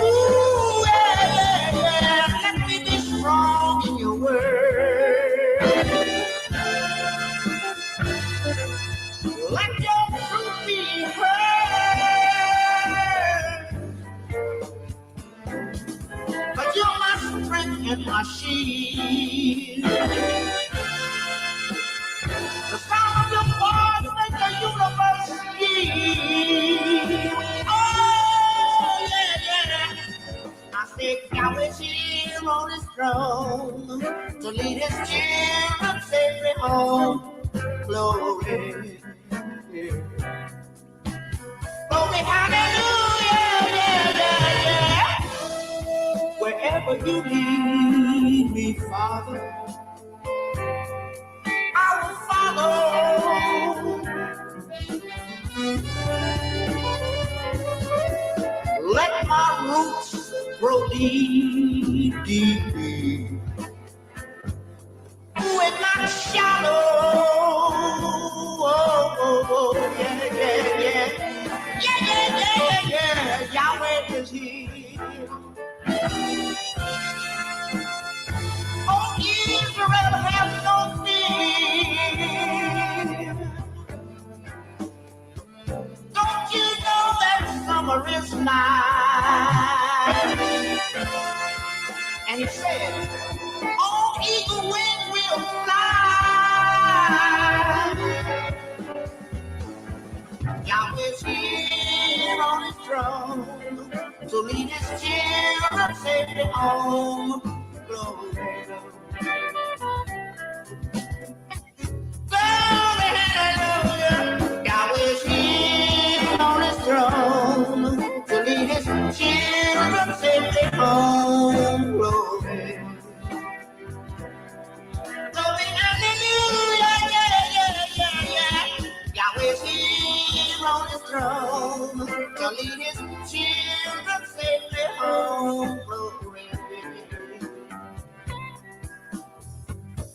Ooh, yeah. Let me be strong in your word. Let your truth be heard. But you're my strength and my shield. The sound of your voice makes the universe yield. Oh, yeah. I said, Yahweh's here on his throne to lead his children safely home. Glory. Glory, hallelujah, yeah. Wherever you lead me, Father, I will follow. Let my roots grow deep. With not shallow. Oh, yeah. Yahweh is here. Oh, Israel, have no fear. Don't you know that summer is nigh? And he said, on eagle wings we'll fly. Yahweh's here on his throne to lead his children safely home. Glory, hallelujah. Yahweh's here on his throne to lead his children safely home. Glory. Glory, hallelujah, yeah. Yahweh's here on his throne to lead his children safely home. Glory.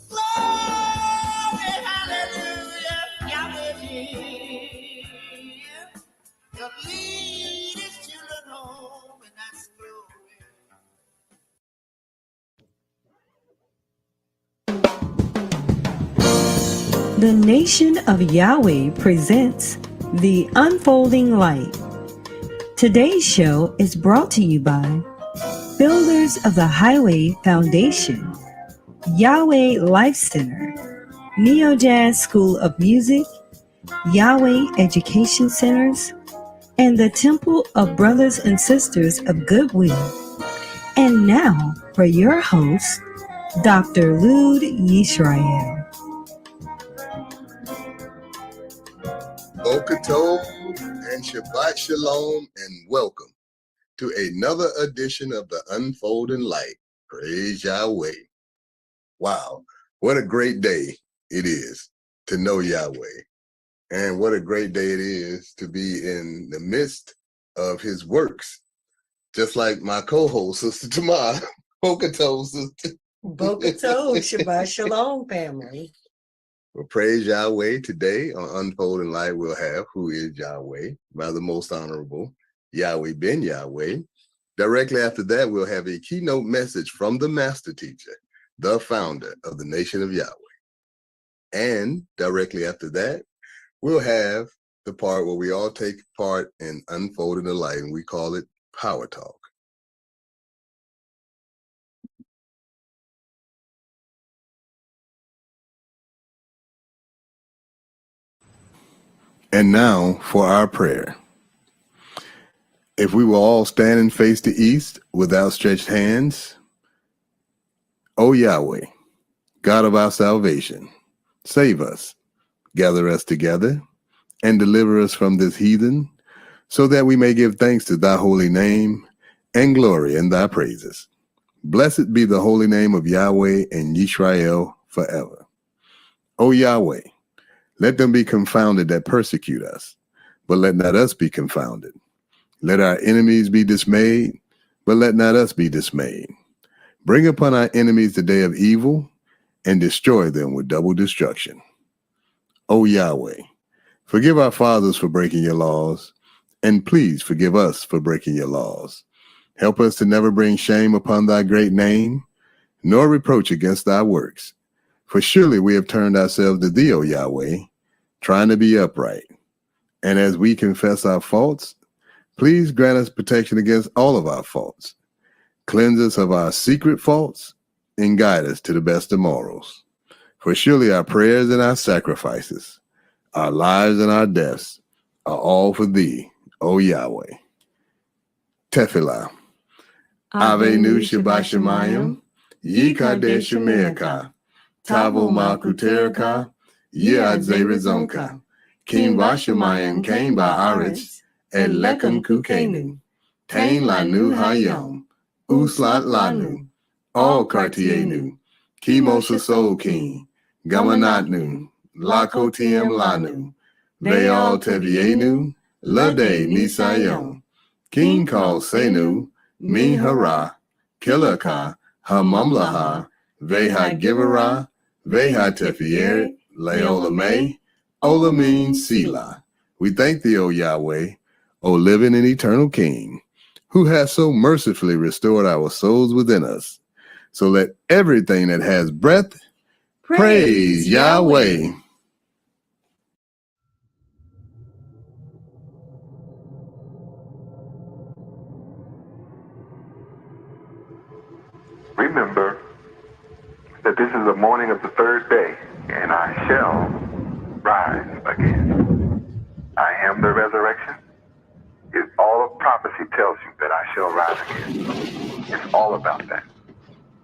Glory, hallelujah, Yahweh's here to lead his children home, and that's glory. The Nation of Yahweh presents The Unfolding Light. Today's show is brought to you by Builders of the Highway Foundation, Yahweh Life Center, Neo Jazz School of Music, Yahweh Education Centers, and the Temple of Brothers and Sisters of Goodwill. And now for your host, Dr. Lud Yisrael. Boker Tov and Shabbat Shalom, and welcome to another edition of the Unfolding Light. Praise Yahweh. Wow, what a great day it is to know Yahweh. And what a great day it is to be in the midst of his works. Just like my co-host, Sister Tamar, Boker Tov, Sister. Boker Tov, Shabbat Shalom, family. Well, praise Yahweh. Today on Unfolding Light, we'll have Who is Yahweh by the Most Honorable Yahweh Ben Yahweh. Directly after that, we'll have a keynote message from the Master Teacher, the founder of the Nation of Yahweh. And directly after that, we'll have the part where we all take part in Unfolding the Light, and we call it Power Talk. And now for our prayer. If we will all stand and face the east with outstretched hands, O Yahweh, God of our salvation, save us, gather us together, and deliver us from this heathen, so that we may give thanks to thy holy name and glory in thy praises. Blessed be the holy name of Yahweh and Yisrael forever. O Yahweh, let them be confounded that persecute us, but let not us be confounded. Let our enemies be dismayed, but let not us be dismayed. Bring upon our enemies the day of evil, and destroy them with double destruction. O Yahweh, forgive our fathers for breaking your laws, and please forgive us for breaking your laws. Help us to never bring shame upon thy great name, nor reproach against thy works. For surely we have turned ourselves to thee, O Yahweh, trying to be upright. And as we confess our faults, please grant us protection against all of our faults. Cleanse us of our secret faults and guide us to the best of morals. For surely our prayers and our sacrifices, our lives and our deaths are all for thee, O Yahweh. Tefillah. Avenu Shabbat Shemayim, Yikadesh Shemerka, Tavo Makuterka, Yad Zerizonka, Kim Bashamayim came by Aretz, et Lekum Kukenu, Tain Lanu Hayom, Uslat Lanu, All Kartienu, Kimosa Sol King, Gamanatnu, Lakotiem Lanu, Veal Tevienu, Lade Nisayom, King Kal Senu, Mi Hara, Kilaka, Hamamlaha, Veha Givera, Veha Tefier, Leolame, Olamin Sila. We thank thee, O Yahweh, O living and eternal King, who has so mercifully restored our souls within us. So let everything that has breath praise Yahweh. Remember that this is the morning of the third day, and I shall rise again. I am the resurrection. All of prophecy tells you that I shall rise again. It's all about that.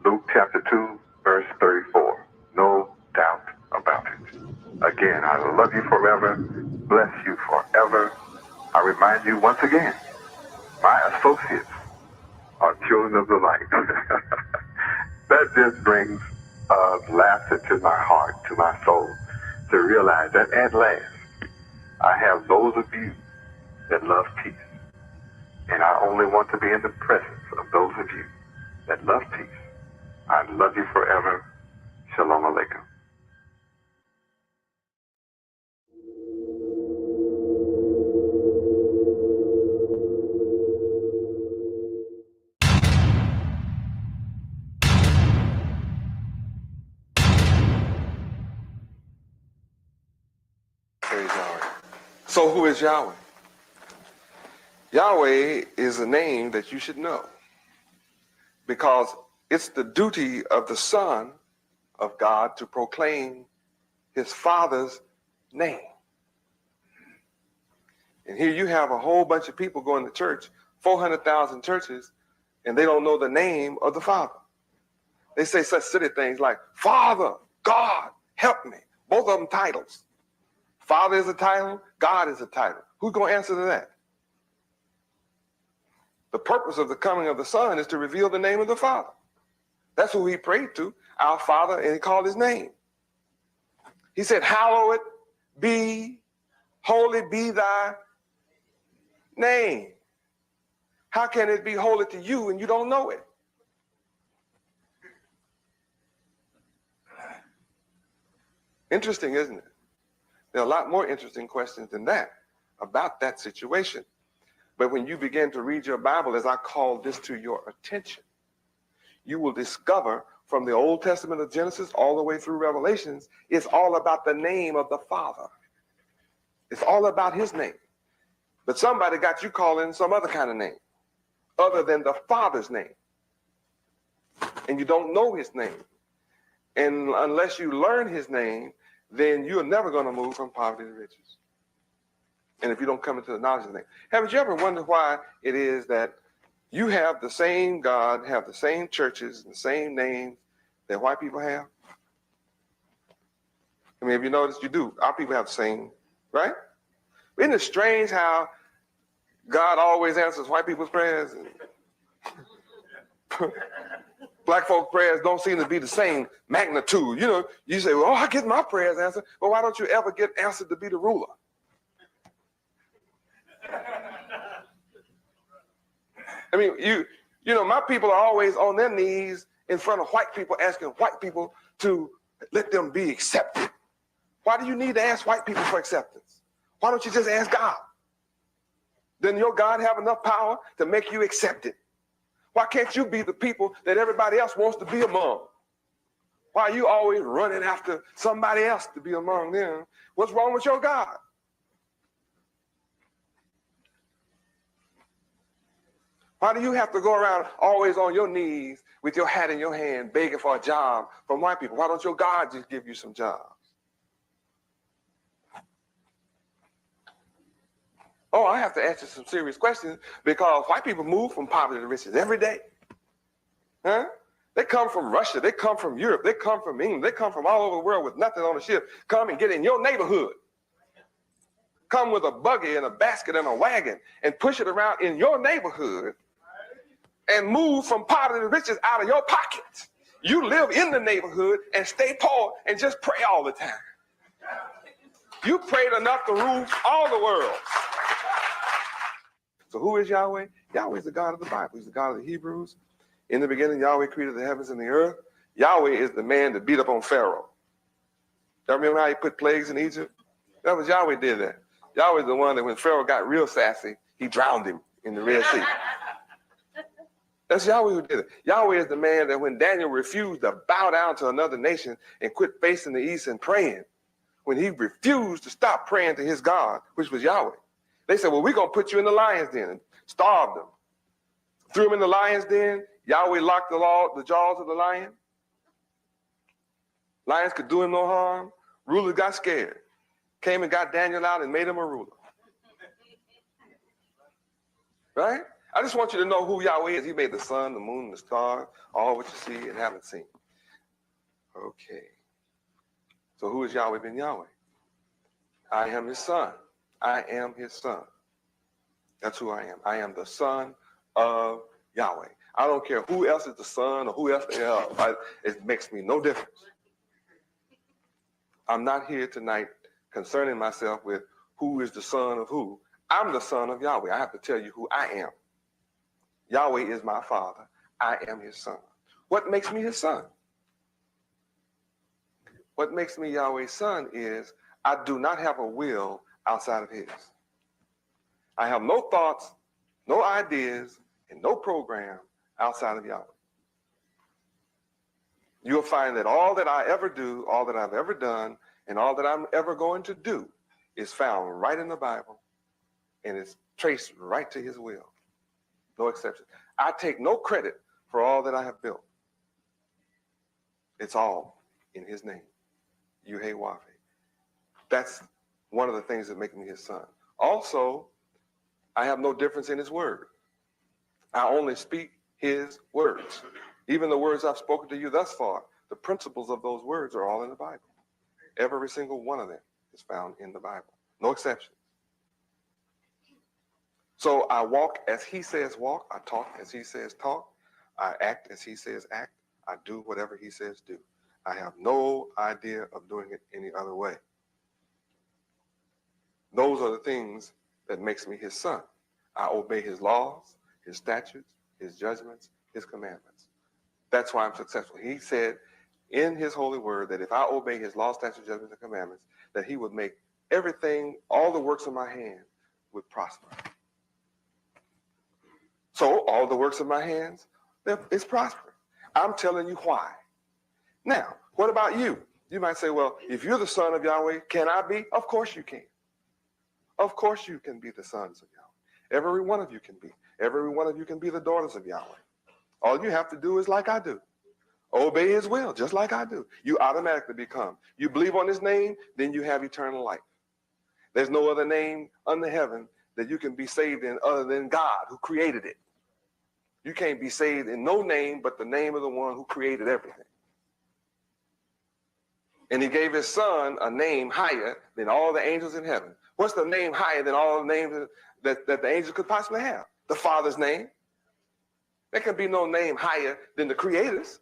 Luke chapter 2, verse 34. No doubt about it. Again, I love you forever, bless you forever. I remind you once again, my associates are children of the light. That just brings laughter to my heart, to my soul, to realize that at last, I have those of you that love peace. And I only want to be in the presence of those of you that love peace. I love you forever. Shalom Aleichem. Praise Yahweh. So who is Yahweh? Yahweh is a name that you should know because it's the duty of the Son of God to proclaim his Father's name. And here you have a whole bunch of people going to church, 400,000 churches, and they don't know the name of the Father. They say such silly things like, Father, God, help me. Both of them titles. Father is a title, God is a title. Who's going to answer to that? The purpose of the coming of the Son is to reveal the name of the Father. That's who he prayed to, our Father, and he called his name. He said, hallowed be, holy be thy name. How can it be holy to you and you don't know it? Interesting, isn't it? There are a lot more interesting questions than that about that situation. But when you begin to read your Bible, as I call this to your attention, you will discover from the Old Testament of Genesis all the way through Revelations, it's all about the name of the Father. It's all about his name. But somebody got you calling some other kind of name other than the Father's name. And you don't know his name. And unless you learn his name, then you're never going to move from poverty to riches. And if you don't come into the knowledge of the name. Haven't you ever wondered why it is that you have the same God, have the same churches, and the same names that white people have? I mean, have you noticed? You do. Our people have the same, right? Isn't it strange how God always answers white people's prayers? Black folk prayers don't seem to be the same magnitude. You know, you say, well, I get my prayers answered, but why don't you ever get answered to be the ruler? I mean, you know, my people are always on their knees in front of white people asking white people to let them be accepted. Why do you need to ask white people for acceptance? Why don't you just ask God? Doesn't your God have enough power to make you accepted? Why can't you be the people that everybody else wants to be among? Why are you always running after somebody else to be among them? What's wrong with your God? Why do you have to go around always on your knees with your hat in your hand begging for a job from white people? Why don't your God just give you some jobs? Oh, I have to ask you some serious questions because white people move from poverty to riches every day. Huh? They come from Russia. They come from Europe. They come from England. They come from all over the world with nothing on the ship. Come and get in your neighborhood. Come with a buggy and a basket and a wagon and push it around in your neighborhood and move from poverty to riches out of your pocket. You live in the neighborhood and stay poor and just pray all the time. You prayed enough to rule all the world. So who is Yahweh? Yahweh is the God of the Bible. He's the God of the Hebrews. In the beginning, Yahweh created the heavens and the earth. Yahweh is the man that beat up on Pharaoh. Y'all remember how he put plagues in Egypt? That was Yahweh did that. Yahweh is the one that when Pharaoh got real sassy, he drowned him in the Red Sea. That's Yahweh who did it. Yahweh is the man that when Daniel refused to bow down to another nation and quit facing the east and praying, when he refused to stop praying to his God, which was Yahweh, they said, well, we're going to put you in the lion's den and starve them. Threw him in the lion's den. Yahweh locked the jaws of the lion. Lions could do him no harm. Rulers got scared. Came and got Daniel out and made him a ruler. Right? I just want you to know who Yahweh is. He made the sun, the moon, and the stars, all what you see and haven't seen. Okay. So who is Yahweh ben Yahweh? I am his son. I am his son. That's who I am. I am the son of Yahweh. I don't care who else is the son or who else it makes me no difference. I'm not here tonight concerning myself with who is the son of who. I'm the son of Yahweh. I have to tell you who I am. Yahweh is my father. I am his son. What makes me his son? What makes me Yahweh's son is I do not have a will outside of his. I have no thoughts, no ideas, and no program outside of Yahweh. You'll find that all that I ever do, all that I've ever done, and all that I'm ever going to do is found right in the Bible, and it's traced right to his will. No exception. I take no credit for all that I have built. It's all in his name. Yuhei-Wahe. That's one of the things that make me his son. Also, I have no difference in his word. I only speak his words. Even the words I've spoken to you thus far, the principles of those words are all in the Bible. Every single one of them is found in the Bible. No exception. So I walk as he says walk. I talk as he says talk. I act as he says act. I do whatever he says do. I have no idea of doing it any other way. Those are the things that makes me his son. I obey his laws, his statutes, his judgments, his commandments. That's why I'm successful. He said in his holy word that if I obey his laws, statutes, judgments, and commandments, that he would make everything, all the works of my hand would prosper. So all the works of my hands, it's prospering. I'm telling you why. Now, what about you? You might say, well, if you're the son of Yahweh, can I be? Of course you can. Of course you can be the sons of Yahweh. Every one of you can be. Every one of you can be the daughters of Yahweh. All you have to do is like I do. Obey his will, just like I do. You automatically become. You believe on his name, then you have eternal life. There's no other name under heaven that you can be saved in other than God who created it. You can't be saved in no name but the name of the one who created everything. And he gave his son a name higher than all the angels in heaven. What's the name higher than all the names that the angels could possibly have? The Father's name. There can be no name higher than the Creator's.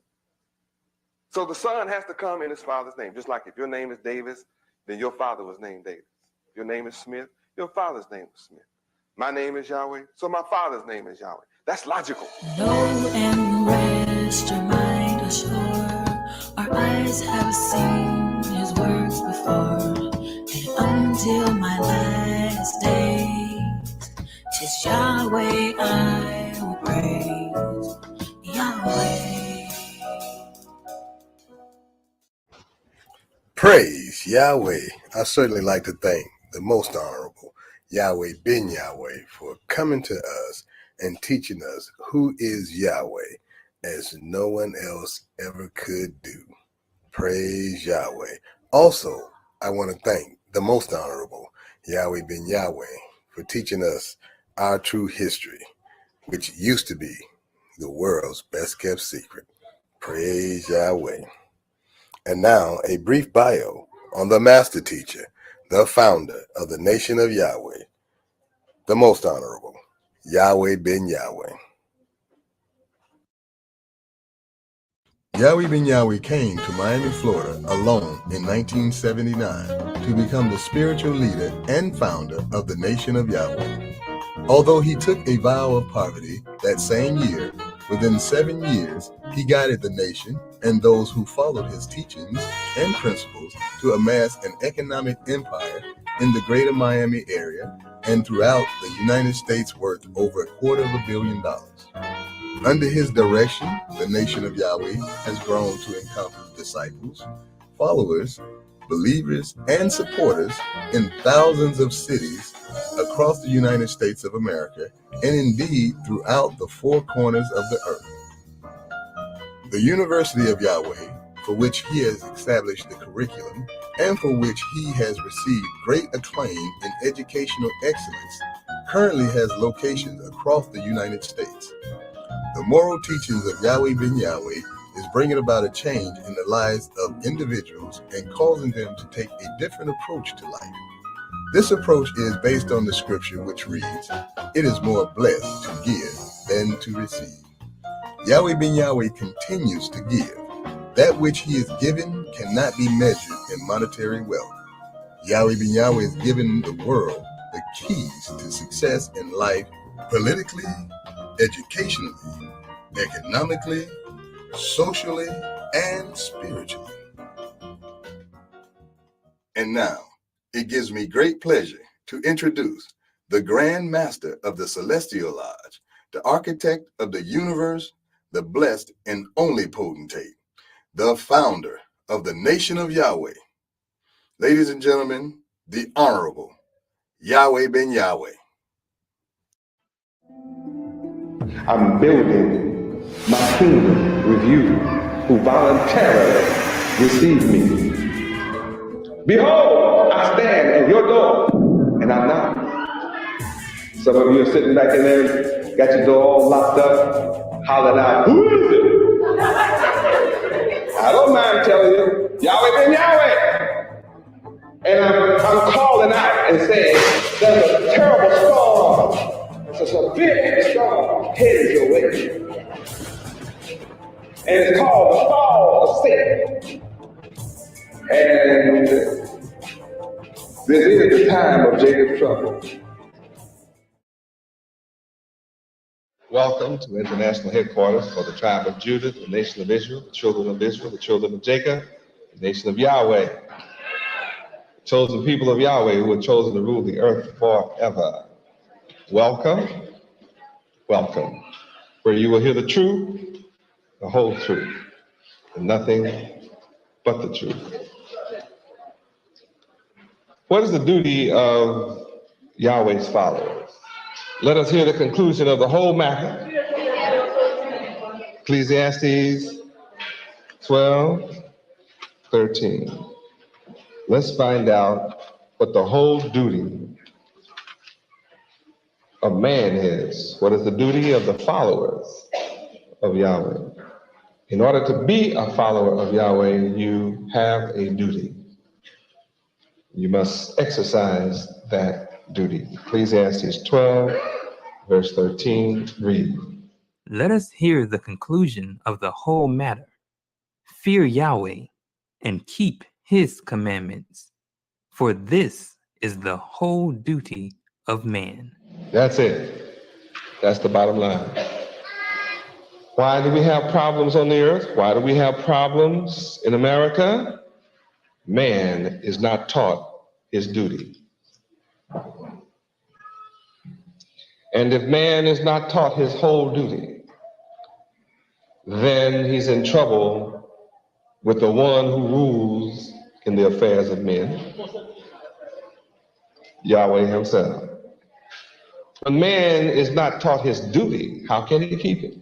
So the son has to come in his father's name. Just like if your name is Davis, then your father was named Davis. If your name is Smith, your father's name was Smith. My name is Yahweh, so my father's name is Yahweh. That's logical. Know and rest your mind assured. Our eyes have seen his works before. And until my last days, 'tis Yahweh I will praise, Yahweh. Praise Yahweh. I certainly like to thank the most honorable Yahweh Ben Yahweh for coming to us and teaching us who is Yahweh as no one else ever could do. Praise Yahweh. Also, I want to thank the most honorable Yahweh Ben Yahweh for teaching us our true history, which used to be the world's best kept secret. Praise Yahweh. And now a brief bio on the master teacher, the founder of the nation of Yahweh, the most honorable Yahweh Ben Yahweh. Yahweh Ben Yahweh came to Miami, Florida alone in 1979 to become the spiritual leader and founder of the nation of Yahweh. Although he took a vow of poverty that same year, within 7 years, he guided the nation and those who followed his teachings and principles to amass an economic empire in the greater Miami area and throughout the United States worth over $250 million. Under his direction, the nation of Yahweh has grown to encompass disciples, followers, believers, and supporters in thousands of cities across the United States of America, and indeed throughout the four corners of the earth. The University of Yahweh, for which he has established the curriculum and for which he has received great acclaim in educational excellence, currently has locations across the United States. The moral teachings of Yahweh Ben Yahweh is bringing about a change in the lives of individuals and causing them to take a different approach to life. This approach is based on the scripture which reads, "It is more blessed to give than to receive." Yahweh Ben Yahweh continues to give. That which he is given cannot be measured in monetary wealth. Yahweh Ben Yahweh is giving the world the keys to success in life politically, educationally, economically, socially, and spiritually. And now, it gives me great pleasure to introduce the Grand Master of the Celestial Lodge, the architect of the universe, the blessed and only potentate, the founder of the nation of Yahweh. Ladies and gentlemen, the Honorable Yahweh Ben Yahweh. I'm building my kingdom with you who voluntarily receive me. Behold, I stand at your door and I knock. Some of you are sitting back in there, got your door all locked up, hollering out, "Who is it?" I don't mind telling you, Yahweh Ben Yahweh. And I'm calling out and saying, there's a terrible storm. It's a big storm headed your way. And it's called the fall of Satan. And this is the time of Jacob's trouble. Welcome to international headquarters for the tribe of Judah, the nation of Israel, the children of Israel, the children of Jacob, the nation of Yahweh. Chosen people of Yahweh who are chosen to rule the earth forever. Welcome, welcome, where you will hear the truth, the whole truth, and nothing but the truth. What is the duty of Yahweh's followers? Let us hear the conclusion of the whole matter. Ecclesiastes 12:13. Let's find out what the whole duty of man is. What is the duty of the followers of Yahweh? In order to be a follower of Yahweh, you have a duty. You must exercise that duty. Ecclesiastes 12, verse 13, read. Let us hear the conclusion of the whole matter. Fear Yahweh and keep his commandments, for this is the whole duty of man. That's it. That's the bottom line. Why do we have problems on the earth? Why do we have problems in America? Man is not taught his duty. And if man is not taught his whole duty, then he's in trouble with the one who rules in the affairs of men, Yahweh himself. When man is not taught his duty, how can he keep it?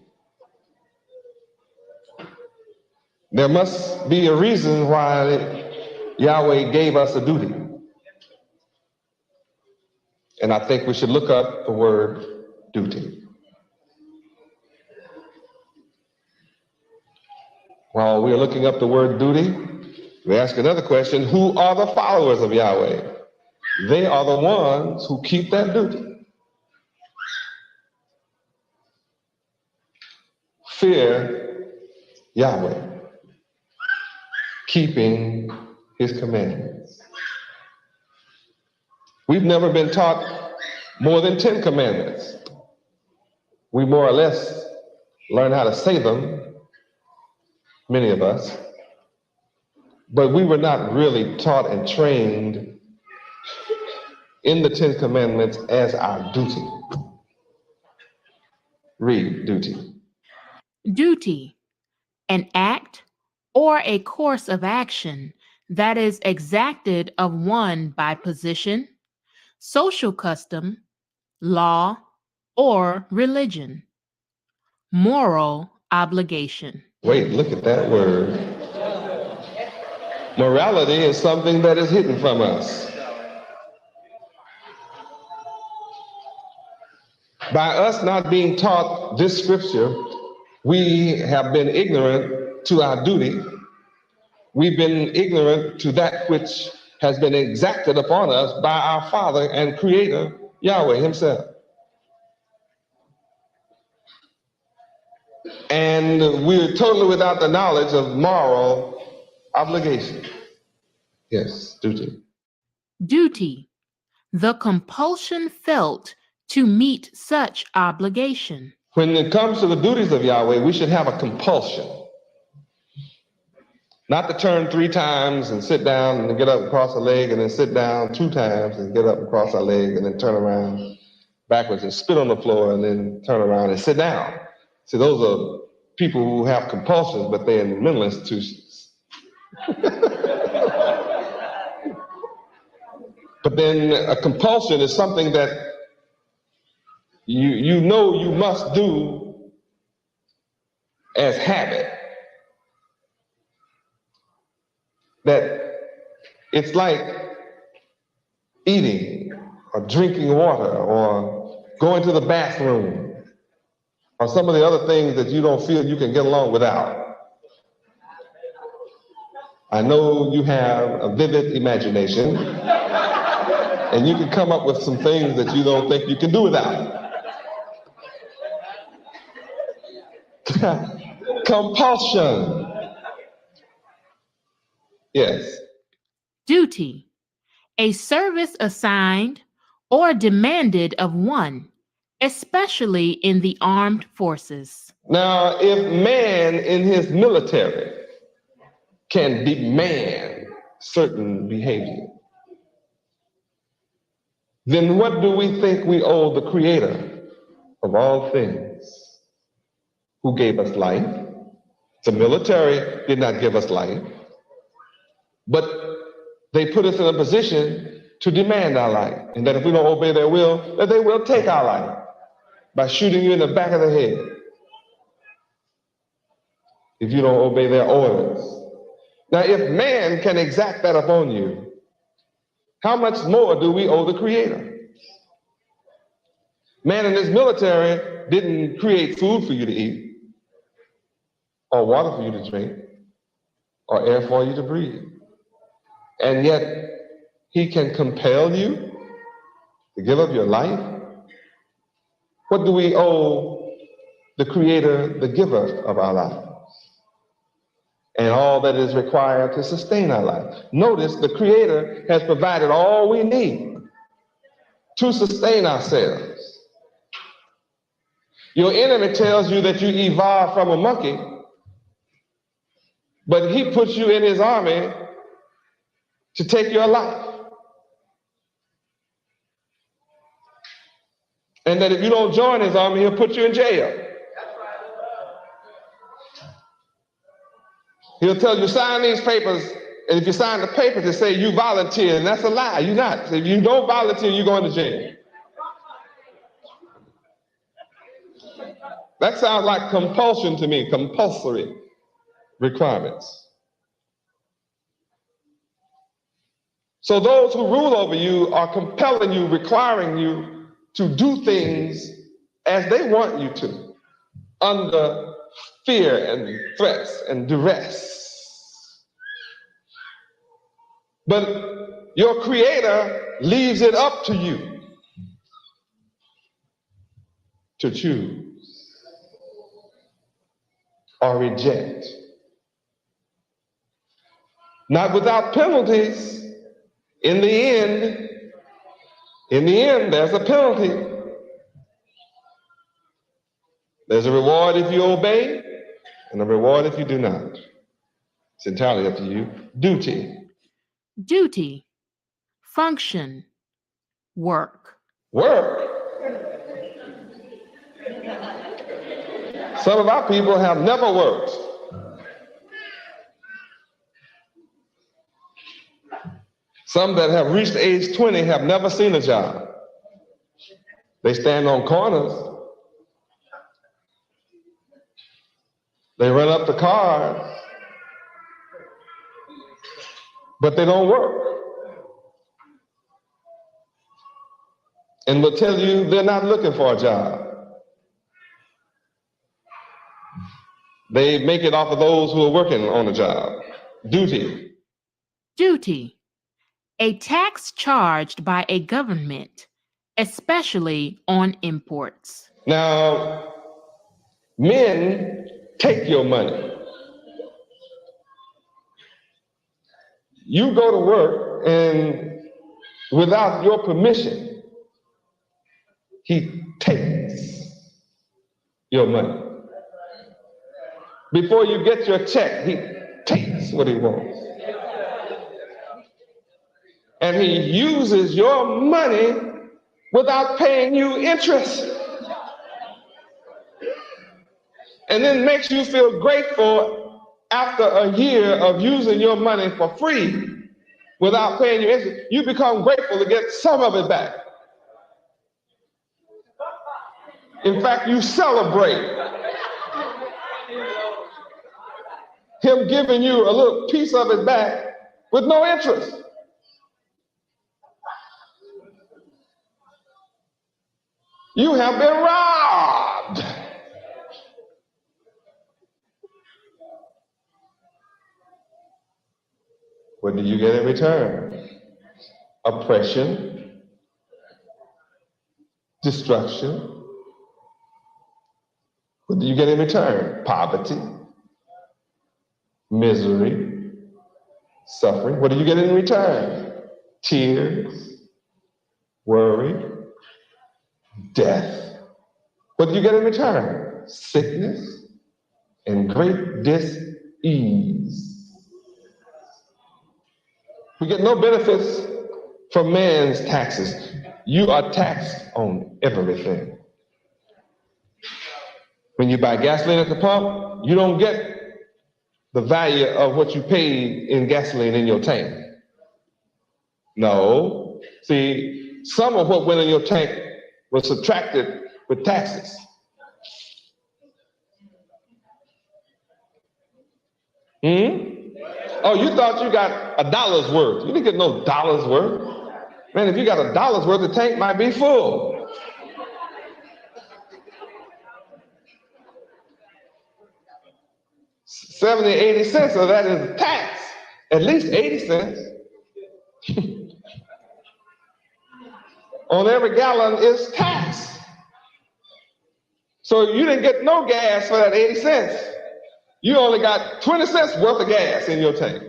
There must be a reason why Yahweh gave us a duty. And I think we should look up the word duty. While we are looking up the word duty, we ask another question: who are the followers of Yahweh? They are the ones who keep that duty. Fear Yahweh, keeping his commandments. We've never been taught more than 10 commandments. We more or less learn how to say them, many of us, but we were not really taught and trained in the 10 commandments as our duty. Read duty. Duty, an act or a course of action that is exacted of one by position, social custom, law, or religion. Moral obligation. Wait, look at that word. Morality is something that is hidden from us. By us not being taught this scripture, we have been ignorant to our duty. We've been ignorant to that which has been exacted upon us by our Father and Creator, Yahweh himself. And we're totally without the knowledge of moral obligation. Yes, duty. Duty, the compulsion felt to meet such obligation. When it comes to the duties of Yahweh, we should have a compulsion. Not to turn 3 times and sit down and get up and cross a leg, and then sit down 2 times and get up and cross our leg, and then turn around backwards and spit on the floor, and then turn around and sit down. See, those are people who have compulsions, but they're in mental institutions. But then a compulsion is something that you know you must do as habit. That it's like eating or drinking water or going to the bathroom or some of the other things that you don't feel you can get along without. I know you have a vivid imagination and you can come up with some things that you don't think you can do without. Compulsion. Yes. Duty, a service assigned or demanded of one, especially in the armed forces. Now, if man in his military can demand certain behavior, then what do we think we owe the Creator of all things, who gave us life? The military did not give us life, but they put us in a position to demand our life, and that if we don't obey their will, that they will take our life by shooting you in the back of the head if you don't obey their orders. Now, if man can exact that upon you, how much more do we owe the Creator? Man in his military didn't create food for you to eat, or water for you to drink, or air for you to breathe. And yet, he can compel you to give up your life. What do we owe the Creator, the giver of our lives, and all that is required to sustain our life? Notice the Creator has provided all we need to sustain ourselves. Your enemy tells you that you evolved from a monkey, but he puts you in his army to take your life. And that if you don't join his army, he'll put you in jail. He'll tell you, sign these papers, and if you sign the papers, they say you volunteer, and that's a lie. You're not. If you don't volunteer, you're going to jail. That sounds like compulsion to me, compulsory requirements. So those who rule over you are compelling you, requiring you to do things as they want you to, under fear and threats and duress. But your Creator leaves it up to you to choose or reject. Not without penalties. In the end, there's a penalty. There's a reward if you obey, and a reward if you do not. It's entirely up to you. Duty. Duty. Function. Work. Work. Some of our people have never worked. Some that have reached age 20 have never seen a job. They stand on corners. They run up the cars, but they don't work. And will tell you they're not looking for a job. They make it off of those who are working on a job. Duty. Duty. A tax charged by a government, especially on imports. Now, men take your money. You go to work, and without your permission, he takes your money. Before you get your check, he takes what he wants. And he uses your money without paying you interest. And then makes you feel grateful after a year of using your money for free without paying you interest. You become grateful to get some of it back. In fact, you celebrate him giving you a little piece of it back with no interest. You have been robbed. What do you get in return? Oppression, destruction. What do you get in return? Poverty, misery, suffering. What do you get in return? Tears, worry, death. What do you get in return? Sickness and great dis-ease. We get no benefits from man's taxes. You are taxed on everything. When you buy gasoline at the pump, you don't get the value of what you paid in gasoline in your tank. No. See, some of what went in your tank was subtracted with taxes. Oh, you thought you got $1 worth. You didn't get no $1 worth. Man, if you got $1 worth, the tank might be full. $0.70, $0.80 of that is tax. At least 80 cents. On every gallon is tax. So you didn't get no gas for that 80 cents. You only got 20 cents worth of gas in your tank.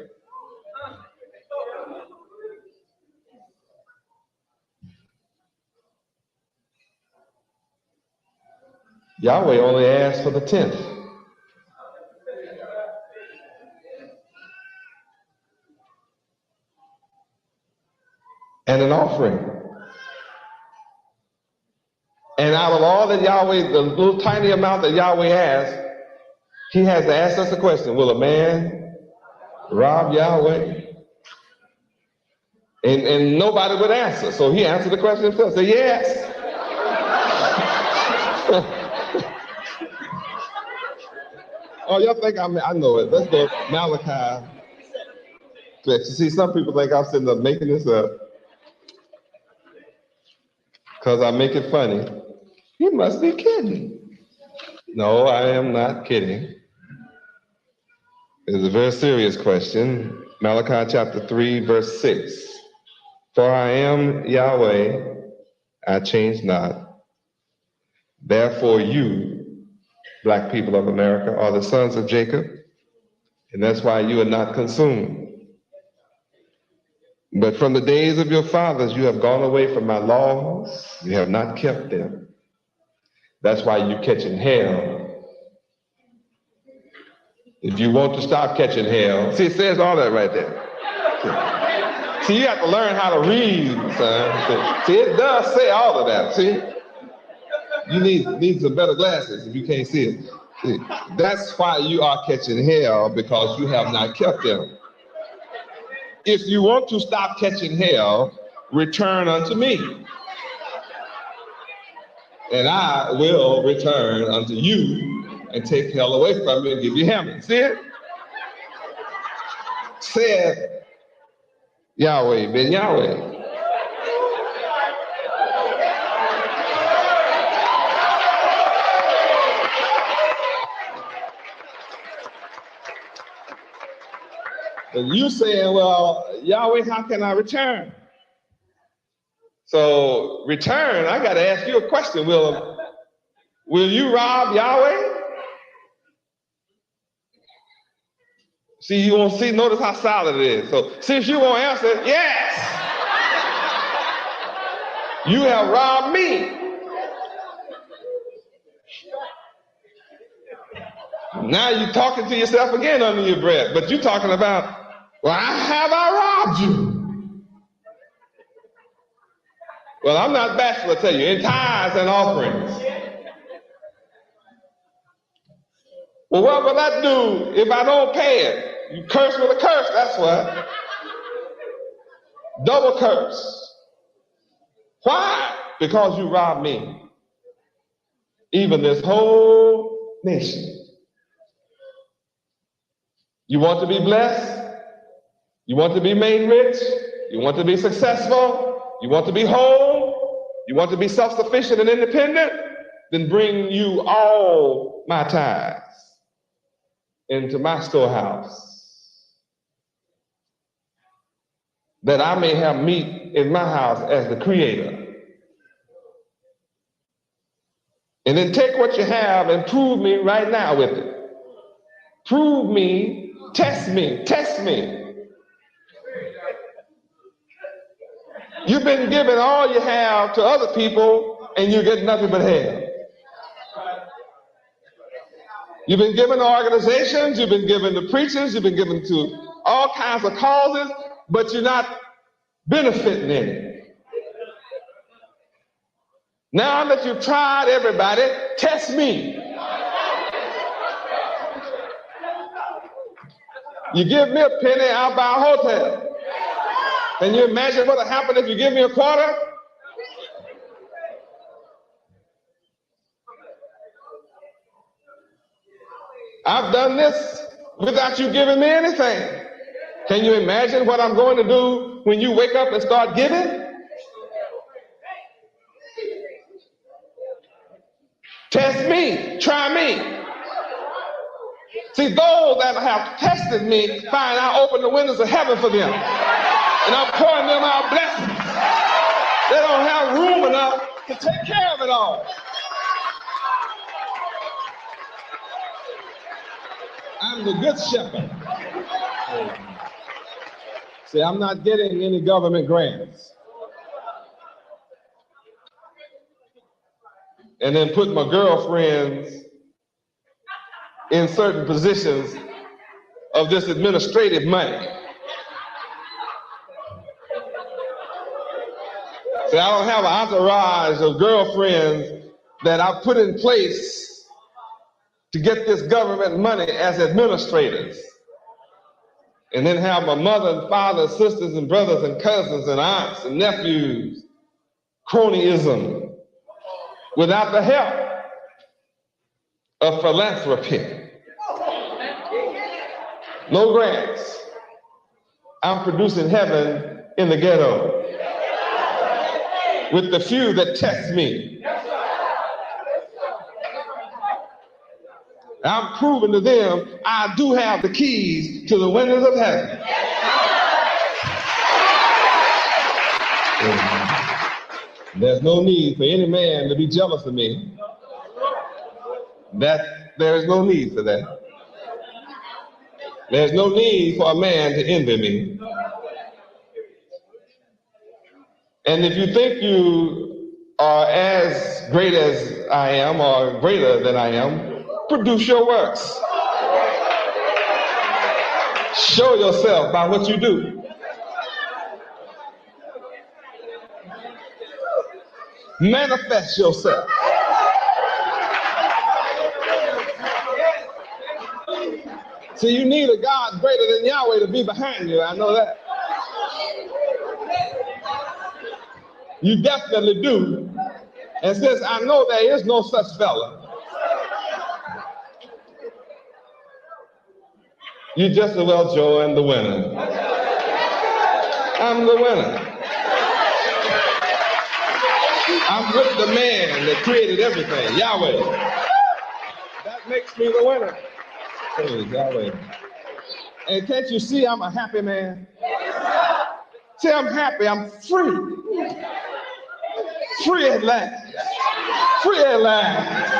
Yahweh only asked for the 10th. And an offering. And out of all that Yahweh, the little tiny amount that Yahweh has, he has to ask us a question. Will a man rob Yahweh? And nobody would answer. So he answered the question himself. Say, yes. Oh, y'all think I know it. Let's go Malachi. You see, some people think I'm sitting up making this up because I make it funny. You must be kidding. No, I am not kidding. It's a very serious question. Malachi chapter 3, verse 6. For I am Yahweh, I change not. Therefore you, black people of America, are the sons of Jacob, and that's why you are not consumed. But from the days of your fathers, you have gone away from my laws. You have not kept them. That's why you're catching hell. If you want to stop catching hell, see, it says all that right there. See, you have to learn how to read, son. See, it does say all of that, see? You need some better glasses if you can't see it. See, that's why you are catching hell, because you have not kept them. If you want to stop catching hell, return unto me. And I will return unto you and take hell away from you and give you heaven. See it? Said Yahweh, ben Yahweh. And you saying, well, Yahweh, how can I return? So return, I got to ask you a question. Will you rob Yahweh? See, you won't see, notice how solid it is. So since you won't answer, yes, you have robbed me. Now you're talking to yourself again under your breath, but you're talking about, well, have I robbed you? Well, I'm not bashful to tell you, in tithes and offerings. Well, what will that do if I don't pay it? You curse with a curse, that's what. Double curse. Why? Because you robbed me. Even this whole nation. You want to be blessed? You want to be made rich? You want to be successful? You want to be whole? You want to be self-sufficient and independent? Then bring you all my tithes into my storehouse, that I may have meat in my house as the creator. And then take what you have and prove me right now with it. Prove me. Test me, test me. You've been giving all you have to other people and you get nothing but hell. You've been giving to organizations, you've been giving to preachers, you've been giving to all kinds of causes, but you're not benefiting in it. Now that you've tried everybody, test me. You give me a penny, I'll buy a hotel. Can you imagine what will happen if you give me a quarter? I've done this without you giving me anything. Can you imagine what I'm going to do when you wake up and start giving? Test me, try me. See, those that have tested me, fine, I'll open the windows of heaven for them. And I'm pouring them out blessings. They don't have room enough to take care of it all. I'm the good shepherd. See, I'm not getting any government grants. And then put my girlfriends in certain positions of this administrative money. See, I don't have an entourage of girlfriends that I put in place to get this government money as administrators, and then have my mother and father, sisters and brothers and cousins and aunts and nephews, cronyism, without the help of philanthropy. No grants. I'm producing heaven in the ghetto with the few that text me. I'm proving to them I do have the keys to the windows of heaven. There's no need for any man to be jealous of me. There is no need for that. There's no need for a man to envy me. And if you think you are as great as I am or greater than I am, produce your works. Show yourself by what you do. Manifest yourself. See, you need a God greater than Yahweh to be behind you. I know that. You definitely do. And since I know there is no such fella, you just as well join the winner. I'm the winner. I'm with the man that created everything, Yahweh. That makes me the winner. Praise Yahweh. And can't you see I'm a happy man? See, I'm happy. I'm free. Free at last. Free at last.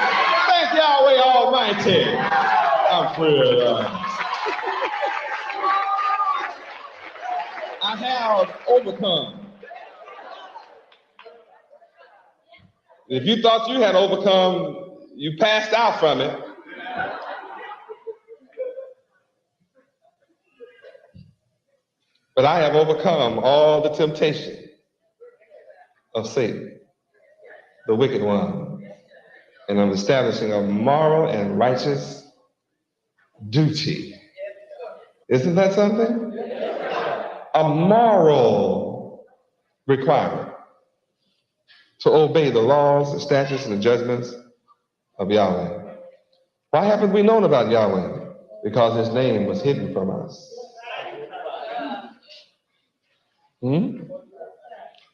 Thank Yahweh Almighty. I'm free at last. I have overcome. If you thought you had overcome, you passed out from it. But I have overcome all the temptation of Satan, the wicked one, and I'm establishing a moral and righteous duty. Isn't that something? A moral requirement to obey the laws, the statutes, and the judgments of Yahweh. Why haven't we known about Yahweh? Because his name was hidden from us.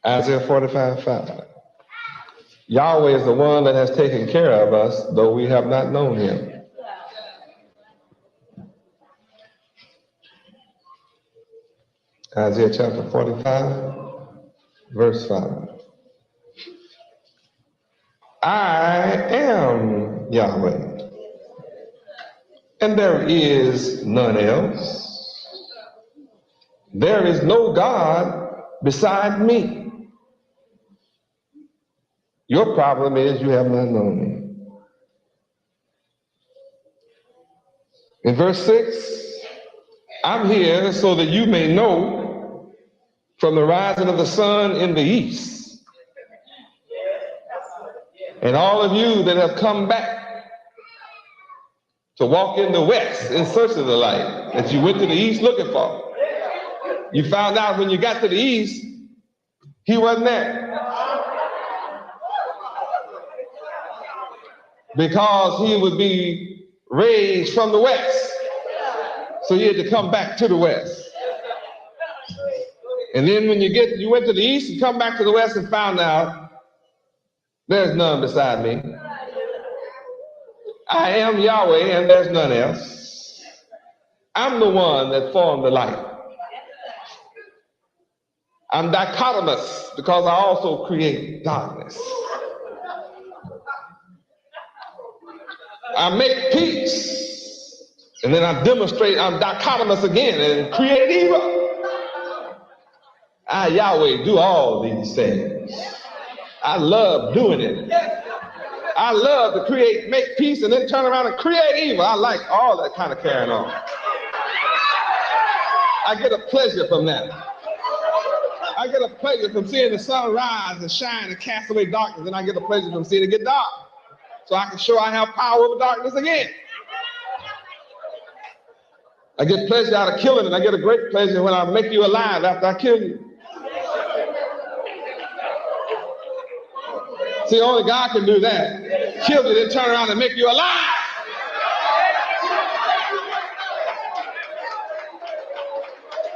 Isaiah 45:5. Yahweh is the one that has taken care of us, though we have not known him. Isaiah chapter 45, verse 5. I am Yahweh, and there is none else. There is no God beside me. Your problem is you have not known me. In verse 6, I'm here so that you may know from the rising of the sun in the east, and all of you that have come back to walk in the west in search of the light that you went to the east looking for. You found out when you got to the east, he wasn't there. Because he would be raised from the west. So you had to come back to the west. And then when you went to the east, you come back to the west and found out there's none beside me. I am Yahweh and there's none else. I'm the one that formed the light. I'm dichotomous because I also create darkness. I make peace and then I demonstrate I'm dichotomous again and create evil. I, Yahweh, do all these things. I love doing it. I love to create, make peace, and then turn around and create evil. I like all that kind of carrying on. I get a pleasure from that. I get a pleasure from seeing the sun rise and shine and cast away darkness, and I get a pleasure from seeing it get dark. so I can show I have power over darkness again. I get pleasure out of killing, and I get a great pleasure when I make you alive after I kill you. See, only God can do that. Kill you, then turn around and make you alive.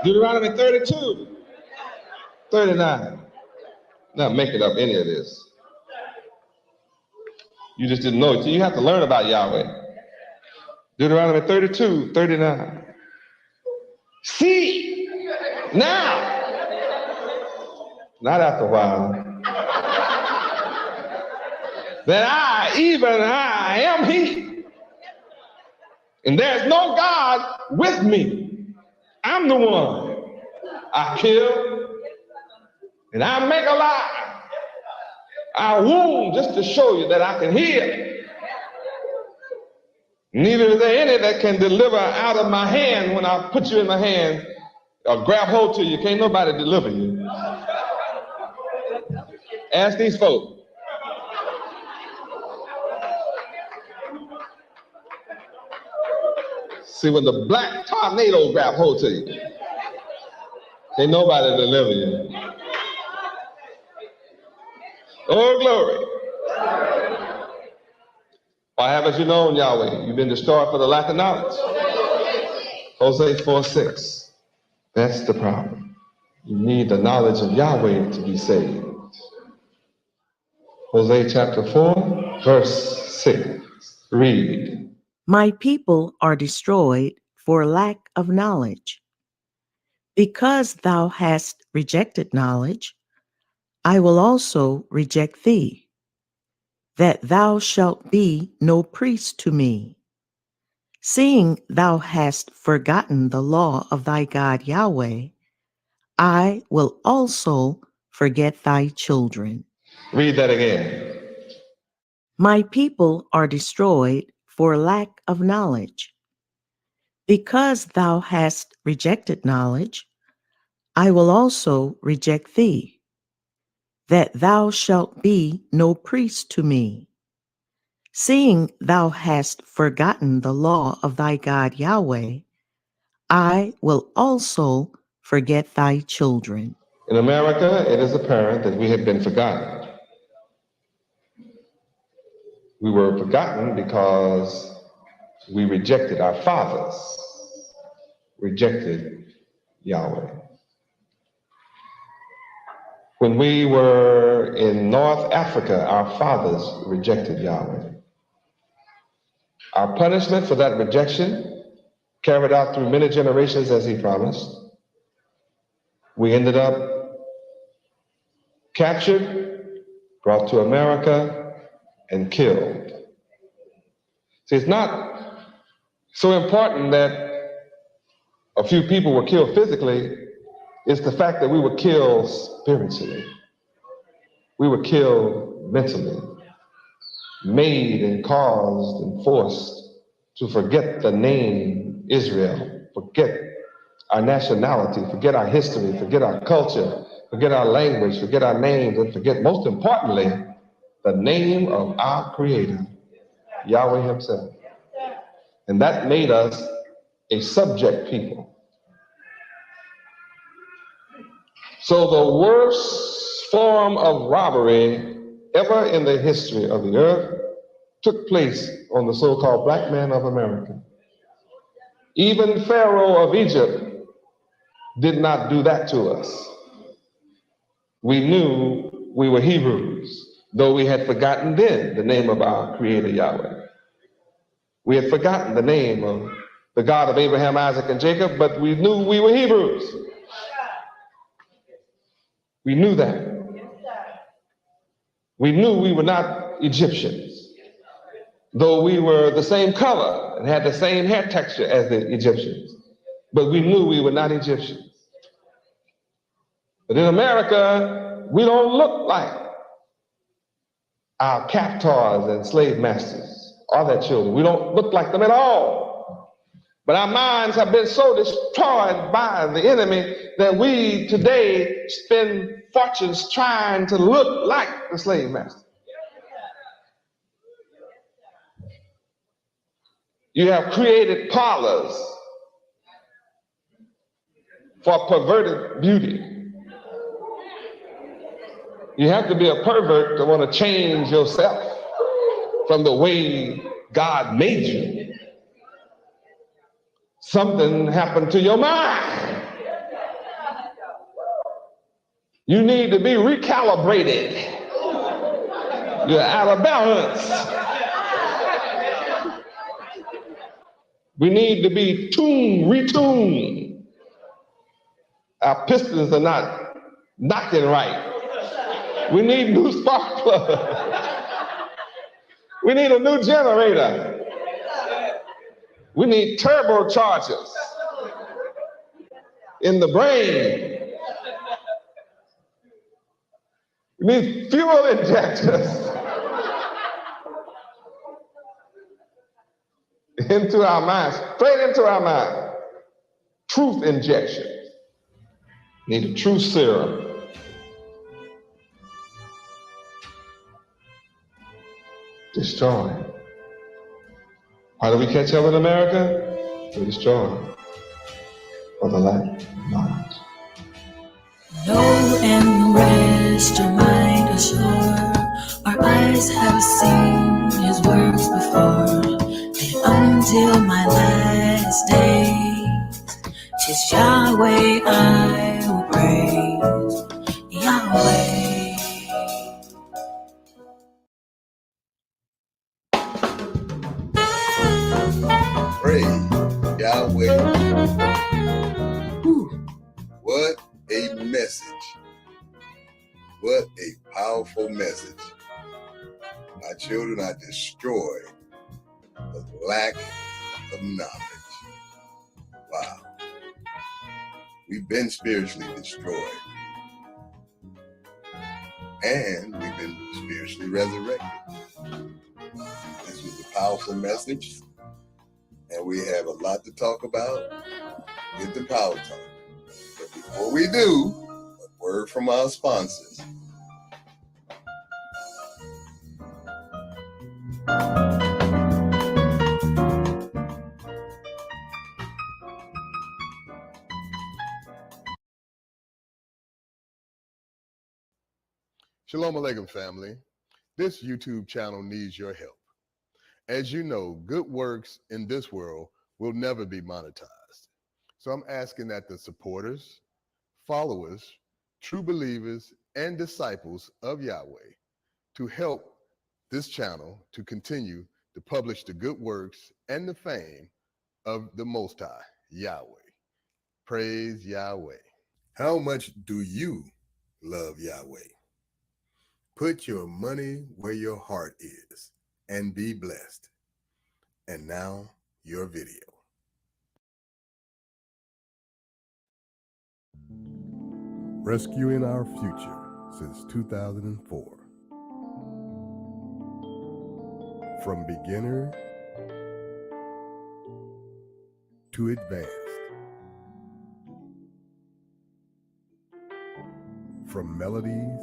Deuteronomy 32, 39. Not making up any of this. You just didn't know it. So you have to learn about Yahweh. Deuteronomy 32, 39. See, now, not after a while, that I, even I, am He. And there's no God with me. I'm the one. I kill and I make alive. I wound just to show you that I can heal. Neither is there any that can deliver out of my hand when I put you in my hand or grab hold to you. Can't nobody deliver you. Ask these folks. See, when the black tornado grab hold to you, ain't nobody deliver you. Oh, glory. Why haven't you known Yahweh? You've been destroyed for the lack of knowledge. Hosea 4:6. That's the problem. You need the knowledge of Yahweh to be saved. Hosea chapter 4, verse 6. Read. My people are destroyed for lack of knowledge. Because thou hast rejected knowledge, I will also reject thee, that thou shalt be no priest to me. Seeing thou hast forgotten the law of thy God Yahweh, I will also forget thy children. Read that again. My people are destroyed for lack of knowledge. Because thou hast rejected knowledge, I will also reject thee, that thou shalt be no priest to me. Seeing thou hast forgotten the law of thy God Yahweh, I will also forget thy children. In America, it is apparent that we have been forgotten. We were forgotten because we rejected our fathers, rejected Yahweh. When we were in North Africa, our fathers rejected Yahweh. Our punishment for that rejection, carried out through many generations as he promised, we ended up captured, brought to America, and killed. See, it's not so important that a few people were killed physically. It's the fact that we were killed spiritually. We were killed mentally, made and caused and forced to forget the name Israel, forget our nationality, forget our history, forget our culture, forget our language, forget our names, and forget, most importantly, the name of our Creator, Yahweh Himself. And that made us a subject people. So the worst form of robbery ever in the history of the earth took place on the so-called black man of America. Even Pharaoh of Egypt did not do that to us. We knew we were Hebrews, though we had forgotten then the name of our Creator Yahweh. We had forgotten the name of the God of Abraham, Isaac, and Jacob, but we knew we were Hebrews. We knew that. We knew we were not Egyptians, though we were the same color and had the same hair texture as the Egyptians, but we knew we were not Egyptians. But in America, we don't look like our captors and slave masters or their children. We don't look like them at all. But our minds have been so destroyed by the enemy that we today spend fortunes trying to look like the slave master. You have created parlors for perverted beauty. You have to be a pervert to want to change yourself from the way God made you. Something happened to your mind. You need to be recalibrated. You're out of balance. We need to be retuned. Our pistons are not knocking right. We need new spark plugs. We need a new generator. We need turbochargers in the brain. We need fuel injectors into our minds, straight into our mind. Truth injection. Need a truth serum. Destroy. How do we catch up in America? To destroy. For the lack of knowledge. Know and rest your mind assured. Our eyes have seen his works before. And until my last days, 'tis Yahweh I will praise. Yahweh. Praise Yahweh. Whew. What a message. What a powerful message. My children are destroyed for the lack of knowledge. Wow. We've been spiritually destroyed. And we've been spiritually resurrected. This was a powerful message. And we have a lot to talk about with the Power Talk. But before we do, a word from our sponsors. Shalom Aleichem, family. This YouTube channel needs your help. As you know, good works in this world will never be monetized. So I'm asking that the supporters, followers, true believers, and disciples of Yahweh to help this channel to continue to publish the good works and the fame of the Most High, Yahweh. Praise Yahweh. How much do you love Yahweh? Put your money where your heart is and be blessed. And now, your video. Rescuing our future since 2004. From beginner to advanced. From melodies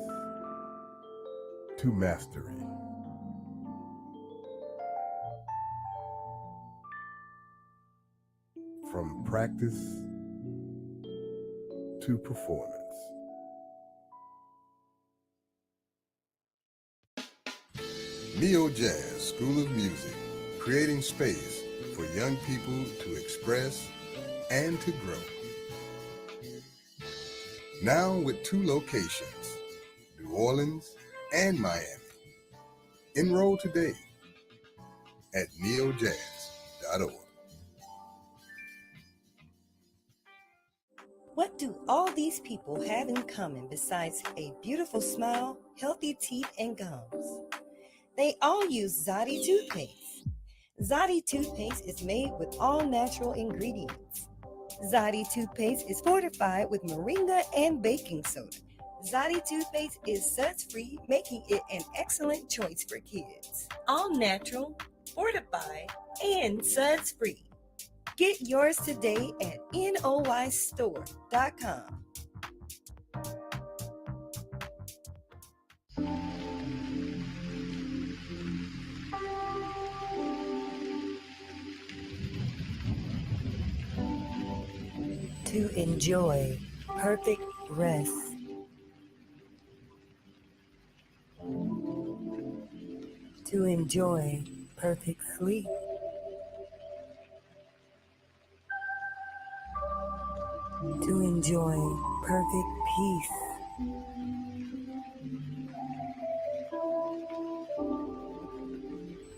to mastery. From practice to performance. Neo Jazz School of Music, creating space for young people to express and to grow. Now with 2 locations, New Orleans and Miami. Enroll today at neojazz.org. What do all these people have in common besides a beautiful smile, healthy teeth, and gums? They all use Zadi toothpaste. Zadi toothpaste is made with all natural ingredients. Zadi toothpaste is fortified with moringa and baking soda. Zadi toothpaste is suds-free, making it an excellent choice for kids. All natural, fortified, and suds-free. Get yours today at noystore.com. to enjoy perfect rest. To enjoy perfect sleep. To enjoy perfect peace.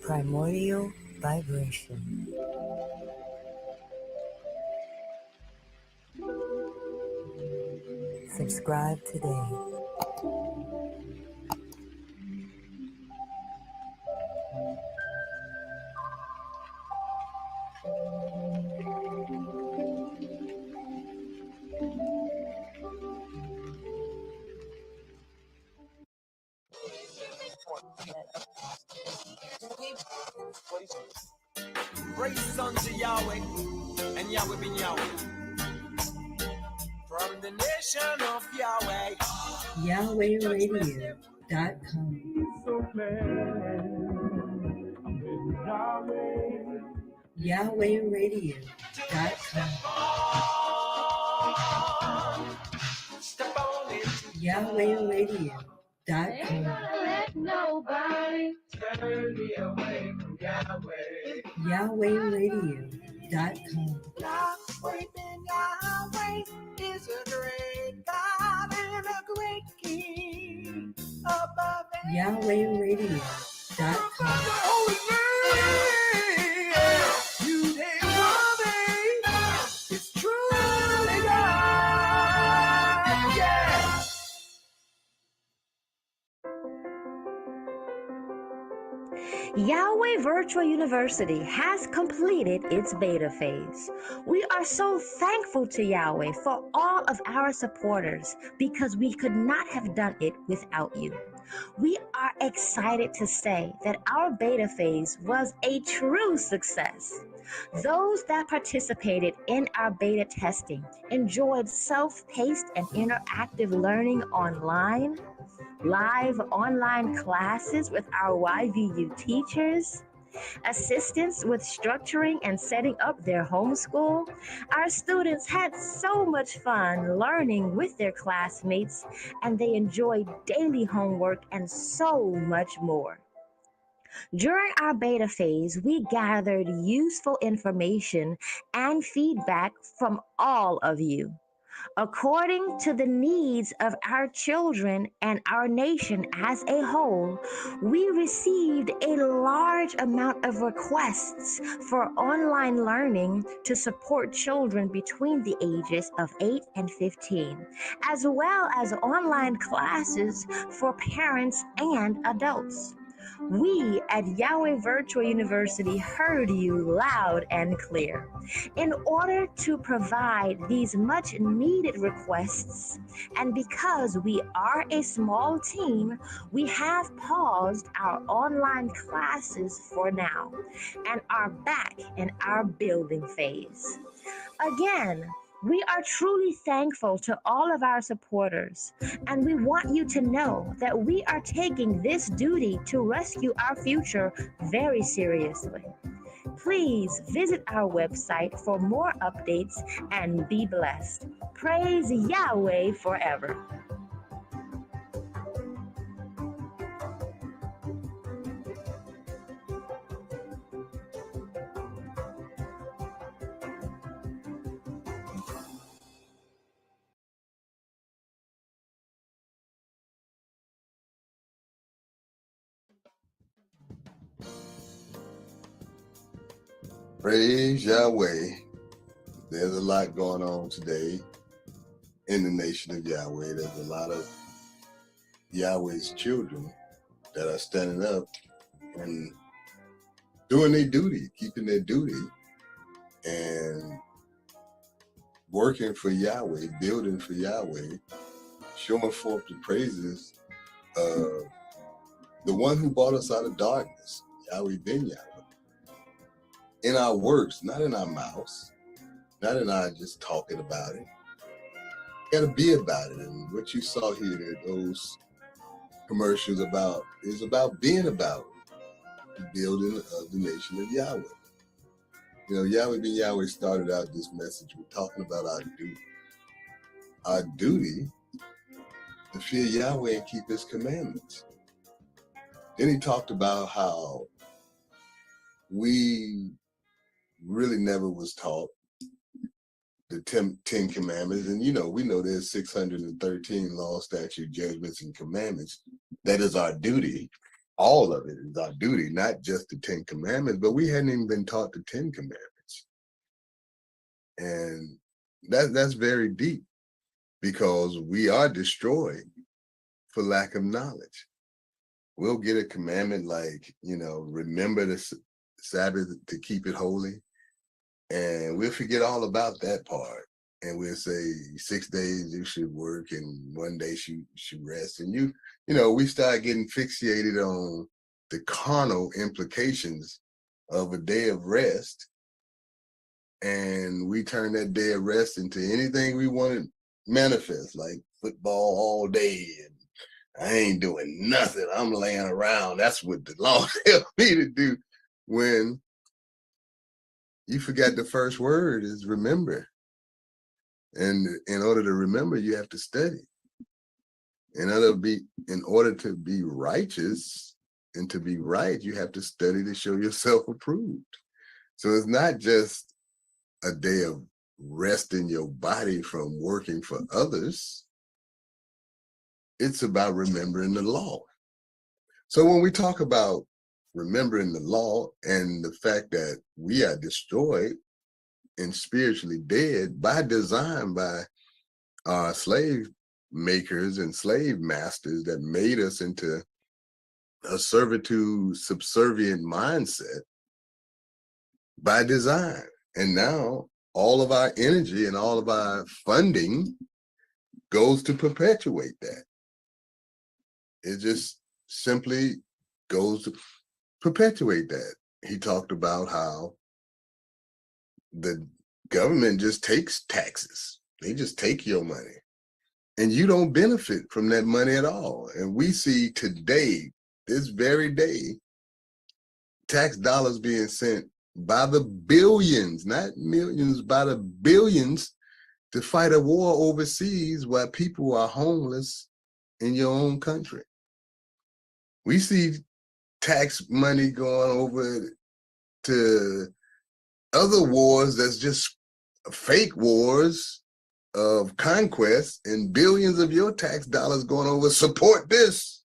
Primordial vibration. Subscribe today. Praise unto Yahweh, and Yahweh be Yahweh. From the nation of Yahweh. YahwehRadio.com. So glad I'm in Yahweh. YahwehRadio.com. Step on it. YahwehRadio.com. Let nobody Turn me away from Yahweh. YahwehRadio.com. Yahweh ben Yahweh is a great God and a great King above YahwehRadio.com. holy name. You name Yahweh is truly God. Yeah. Yahweh Virtual University has completed its beta phase. We are so thankful to Yahweh for all of our supporters because we could not have done it without you. We are excited to say that our beta phase was a true success. Those that participated in our beta testing enjoyed self-paced and interactive learning online, live online classes with our YVU teachers, assistance with structuring and setting up their homeschool. Our students had so much fun learning with their classmates, and they enjoyed daily homework and so much more. During our beta phase, we gathered useful information and feedback from all of you. According to the needs of our children and our nation as a whole, we received a large amount of requests for online learning to support children between the ages of 8 and 15, as well as online classes for parents and adults. We at Yahweh Virtual University heard you loud and clear. In order to provide these much needed requests, and because we are a small team, we have paused our online classes for now and are back in our building phase. Again, we are truly thankful to all of our supporters, and we want you to know that we are taking this duty to rescue our future very seriously. Please visit our website for more updates and be blessed. Praise Yahweh forever. Praise Yahweh. There's a lot going on today in the nation of Yahweh. There's a lot of Yahweh's children that are standing up and doing their duty, keeping their duty, and working for Yahweh, building for Yahweh, showing forth the praises of the one who brought us out of darkness, Yahweh ben Yahweh. In our works, not in our mouths, not in our just talking about it. Got to be about it. And what you saw here, those commercials is about being about the building of the nation of Yahweh. You know, Yahweh ben Yahweh started out this message with talking about our duty. our duty to fear Yahweh and keep his commandments. Then he talked about how we really never was taught the 10 commandments. And, we know there's 613 law, statute, judgments, and commandments. That is our duty. All of it is our duty, not just the 10 commandments, but we hadn't even been taught the 10 commandments. And that's very deep, because we are destroyed for lack of knowledge. We'll get a commandment like, remember the Sabbath to keep it holy. And we'll forget all about that part. And we'll say 6 days you should work and 1 day you should rest. And we start getting fixated on the carnal implications of a day of rest. And we turn that day of rest into anything we want to manifest, like football all day. And I ain't doing nothing. I'm laying around. That's what the law tells me to do. When you forgot the first word is remember. And in order to remember, you have to study. In order to be righteous and to be right, you have to study to show yourself approved. So it's not just a day of resting your body from working for others. It's about remembering the law. So when we talk about remembering the law and the fact that we are destroyed and spiritually dead by design by our slave makers and slave masters that made us into a servitude subservient mindset by design. And now all of our energy and all of our funding goes to perpetuate that. It just simply goes to perpetuate that. He talked about how the government just takes taxes. They just take your money and you don't benefit from that money at all. And we see today, this very day, tax dollars being sent by the billions, not millions, by the billions to fight a war overseas while people are homeless in your own country. We see tax money going over to other wars that's just fake wars of conquest, and billions of your tax dollars going over, support this.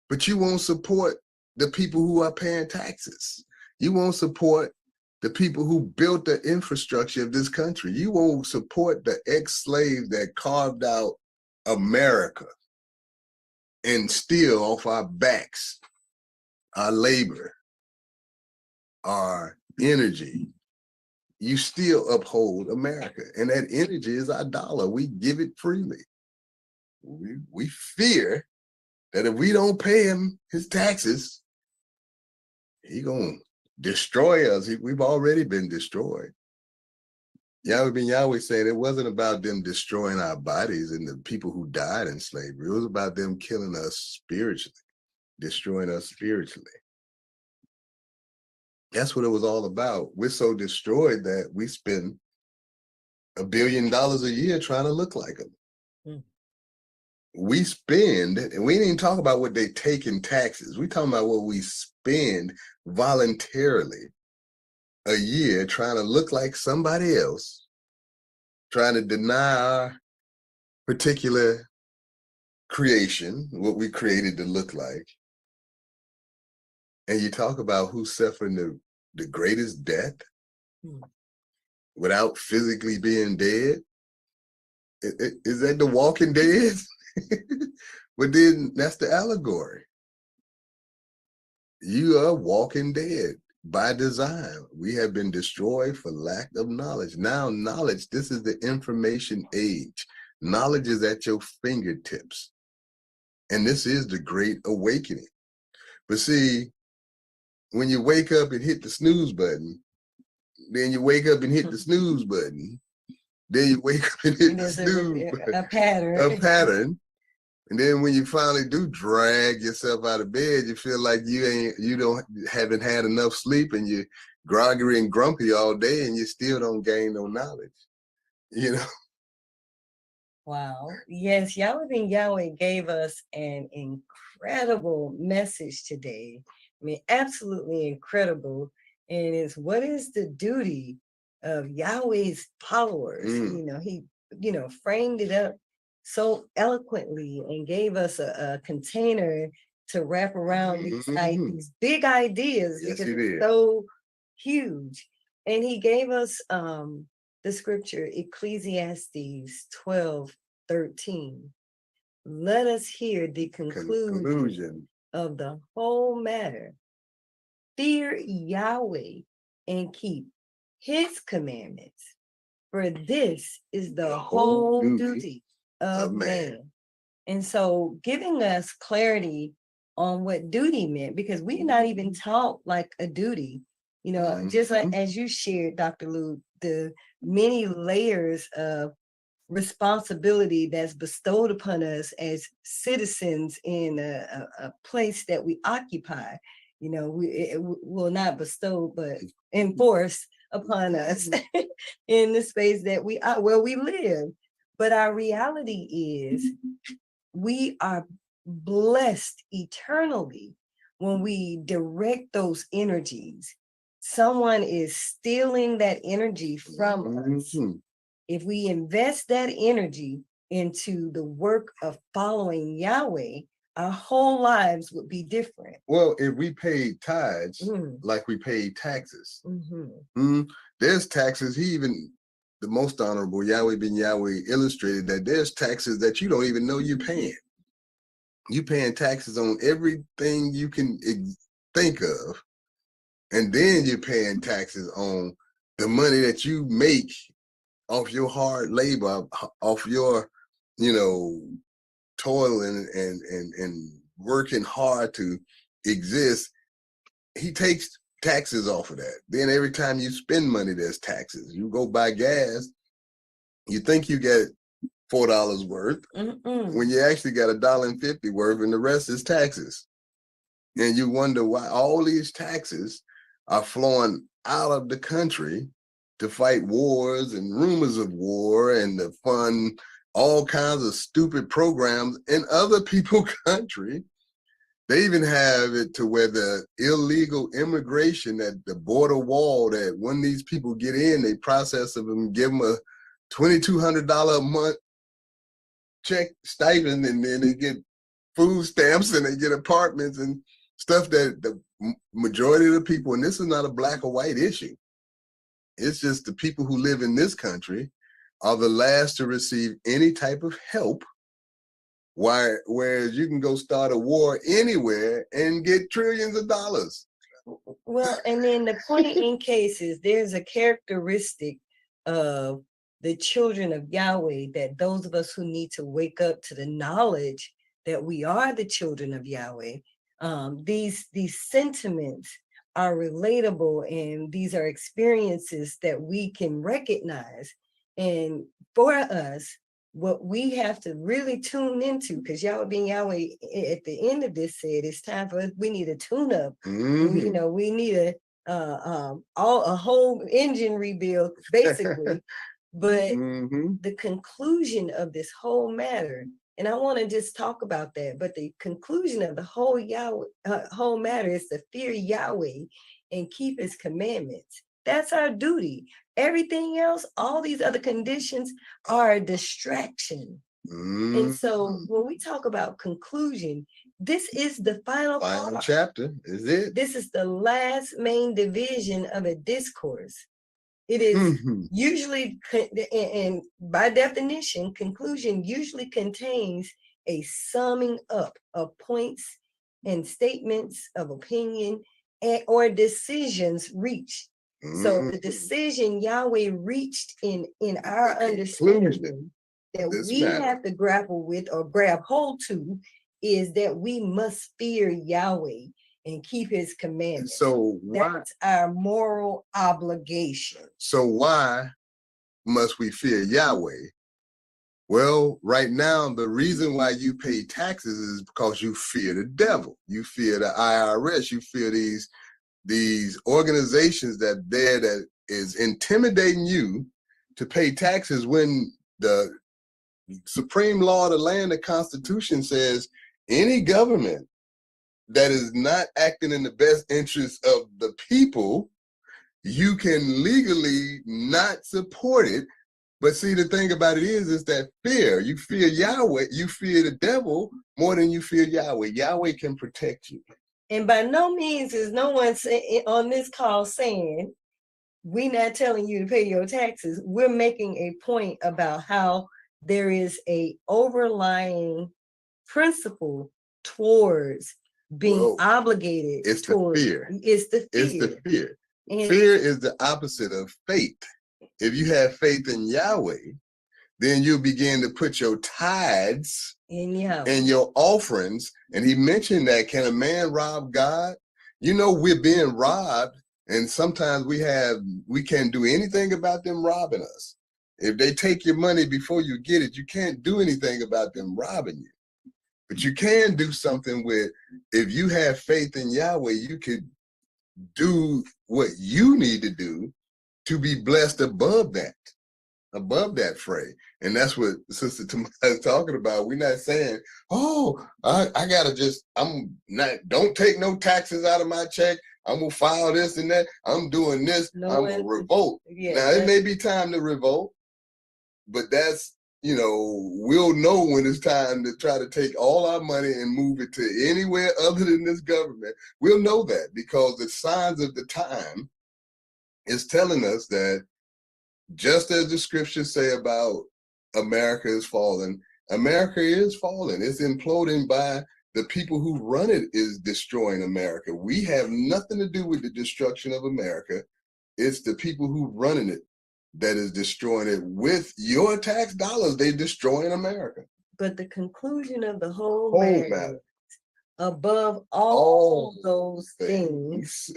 But you won't support the people who are paying taxes. You won't support the people who built the infrastructure of this country. You won't support the ex-slaves that carved out America and steal off our backs, our labor, our energy. You still uphold America. And that energy is our dollar. We give it freely. We fear that if we don't pay him his taxes, he's going to destroy us. We've already been destroyed. Yahweh ben Yahweh said it wasn't about them destroying our bodies and the people who died in slavery. It was about them killing us spiritually, destroying us spiritually. That's what it was all about. We're so destroyed that we spend $1 billion a year trying to look like them. We spend, and we didn't even talk about what they take in taxes. We're talking about what we spend voluntarily a year trying to look like somebody else, trying to deny our particular creation, what we created to look like. And you talk about who's suffering the greatest death without physically being dead. Is that the Walking Dead? But then that's the allegory. You are walking dead by design. We have been destroyed for lack of knowledge. Now knowledge, this is the information age. Knowledge is at your fingertips. And this is the great awakening. But see, when you wake up and hit the snooze button, then you wake up and hit the snooze button, then you wake up and hit the snooze button. A pattern. A pattern. And then when you finally do drag yourself out of bed, you feel like you haven't had enough sleep and you're groggy and grumpy all day and you still don't gain no knowledge. Wow. Yes, Yahweh Ben Yahweh gave us an incredible message today. I mean, absolutely incredible. And it's what is the duty of Yahweh's followers? He, framed it up so eloquently and gave us a container to wrap around these big ideas Yes, because he it's did. so huge. And he gave us the scripture, Ecclesiastes 12:13. Let us hear the conclusion of the whole matter. Fear Yahweh and keep his commandments, for this is the whole duty of man. And so giving us clarity on what duty meant, because we're not even taught like a duty, just like as you shared, Dr. Lou, the many layers of responsibility that's bestowed upon us as citizens in a place that we occupy. It will not bestow, but enforce upon us in the space that we are, where we live. But our reality is we are blessed eternally when we direct those energies. Someone is stealing that energy from us. If we invest that energy into the work of following Yahweh, our whole lives would be different. Well, if we paid tithes like we paid taxes, there's taxes. The most honorable Yahweh Ben Yahweh illustrated that there's taxes that you don't even know you're paying. You're paying taxes on everything you can think of. And then you're paying taxes on the money that you make off your hard labor, off your, toiling and working hard to exist. He takes taxes off of that. Then every time you spend money, there's taxes. You go buy gas, you think you get $4 worth when you actually got $1.50 worth, and the rest is taxes. And you wonder why all these taxes are flowing out of the country to fight wars and rumors of war and to fund all kinds of stupid programs in other people's country. They even have it to where the illegal immigration at the border wall, that when these people get in, they process them, give them a $2,200 a month check stipend, and then they get food stamps and they get apartments and stuff that the majority of the people, and this is not a black or white issue, it's just the people who live in this country are the last to receive any type of help. Whereas you can go start a war anywhere and get trillions of dollars. Well, and then the point in cases, there's a characteristic of the children of Yahweh that those of us who need to wake up to the knowledge that we are the children of Yahweh, these sentiments are relatable, and these are experiences that we can recognize. And for us, what we have to really tune into, because Yahweh Ben Yahweh at the end of this said it's time for us, we need a tune up. We need a whole engine rebuild, basically. But the conclusion of this whole matter, and I want to just talk about that, but the conclusion of the whole matter is to fear Yahweh and keep his commandments. That's our duty. Everything else, all these other conditions are a distraction. And so when we talk about conclusion, this is the final chapter, is it? This is the last main division of a discourse. It is usually, and by definition, conclusion usually contains a summing up of points and statements of opinion or decisions reached. So the decision Yahweh reached in our understanding that we have to grapple with or grab hold to is that we must fear Yahweh and keep his commandments. So that's our moral obligation. So why must we fear Yahweh? Well, right now, the reason why you pay taxes is because you fear the devil. You fear the IRS. You fear these organizations that is intimidating you to pay taxes when the supreme law of the land, the Constitution says any government that is not acting in the best interest of the people, you can legally not support it. But see, the thing about it is that fear. You fear Yahweh, you fear the devil more than you fear Yahweh. Yahweh can protect you. And by no means is no one on this call saying, we're not telling you to pay your taxes. We're making a point about how there is a overlying principle towards being obligated. It's the fear. It's the fear. It's the fear. And fear is the opposite of faith. If you have faith in Yahweh, then you begin to put your tithes in Yahweh and your offerings. And he mentioned that, can a man rob God? You know, we're being robbed, and sometimes we can't do anything about them robbing us. If they take your money before you get it, you can't do anything about them robbing you. But you can do something with, if you have faith in Yahweh, you could do what you need to do to be blessed above that fray. And that's what Sister Tamar is talking about. We're not saying, oh, I gotta don't take no taxes out of my check. I'm gonna file this and that. I'm doing this. I'm gonna revolt. Yeah, now it may be time to revolt, but that's, we'll know when it's time to try to take all our money and move it to anywhere other than this government. We'll know that because the signs of the time is telling us that, just as the scriptures say about America is falling, America is falling. It's imploding by the people who run it is destroying America. We have nothing to do with the destruction of America. It's the people who running it that is destroying it. With your tax dollars, they're destroying America. But the conclusion of the whole matter, above all those things,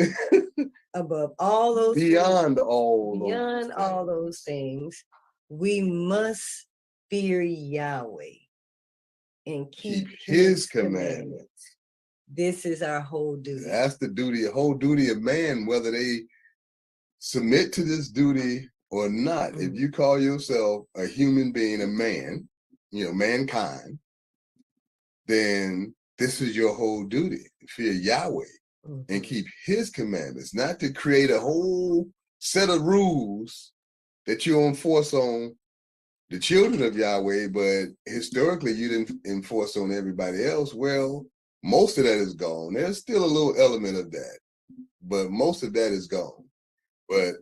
above all those beyond things, all those things, we must fear Yahweh and keep his commandments. This is our whole duty. That's the duty, the whole duty of man, whether they submit to this duty or not. Mm-hmm. If you call yourself a human being, a man, mankind, then this is your whole duty. Fear Yahweh and keep his commandments, not to create a whole set of rules that you enforce on the children of Yahweh, but historically you didn't enforce on everybody else. Well, most of that is gone. There's still a little element of that, but most of that is gone. But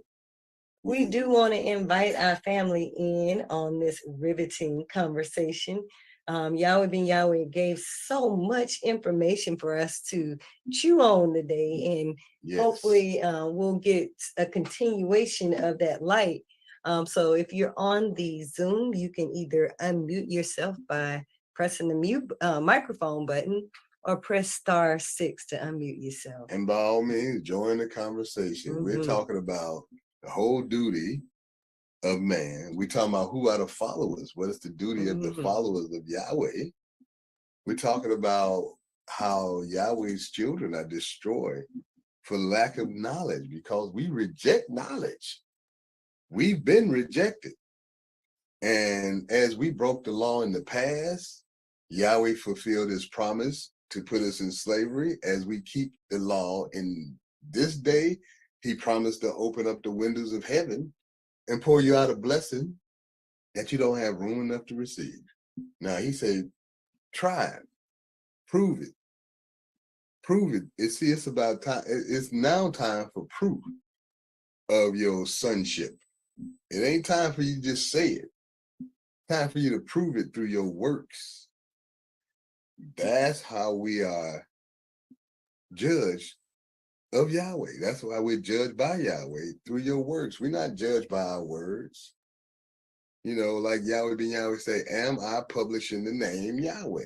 we do want to invite our family in on this riveting conversation. Yahweh Ben Yahweh gave so much information for us to chew on today, and hopefully we'll get a continuation of that light. So if you're on the Zoom, you can either unmute yourself by pressing the mute microphone button or press *6 to unmute yourself. And by all means, join the conversation. Mm-hmm. We're talking about the whole duty of man. We're talking about who are the followers. What is the duty of the followers of Yahweh? We're talking about how Yahweh's children are destroyed for lack of knowledge because we reject knowledge. We've been rejected. And as we broke the law in the past, Yahweh fulfilled his promise to put us in slavery. As we keep the law in this day, he promised to open up the windows of heaven and pour you out a blessing that you don't have room enough to receive. Now, he said, try it, prove it, prove it. It's about time. It's now time for proof of your sonship. It ain't time for you to just say it. It's time for you to prove it through your works. That's how we are judged of Yahweh. That's why we're judged by Yahweh, through your works. We're not judged by our words. Like Yahweh Ben Yahweh say, am I publishing the name Yahweh?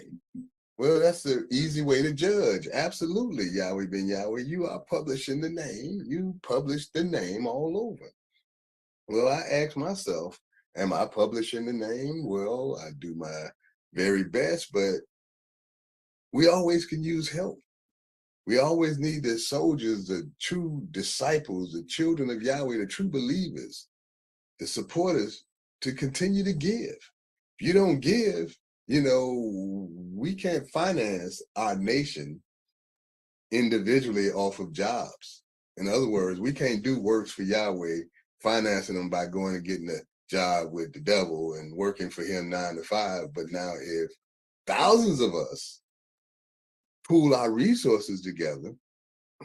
Well, that's the easy way to judge. Absolutely, Yahweh Ben Yahweh, you are publishing the name. You publish the name all over. Well, I ask myself, am I publishing the name? Well, I do my very best, but we always can use help. We always need the soldiers, the true disciples, the children of Yahweh, the true believers, the supporters to continue to give. If you don't give, we can't finance our nation individually off of jobs. In other words, we can't do works for Yahweh, financing them by going and getting a job with the devil and working for him 9 to 5. But now if thousands of us pool our resources together,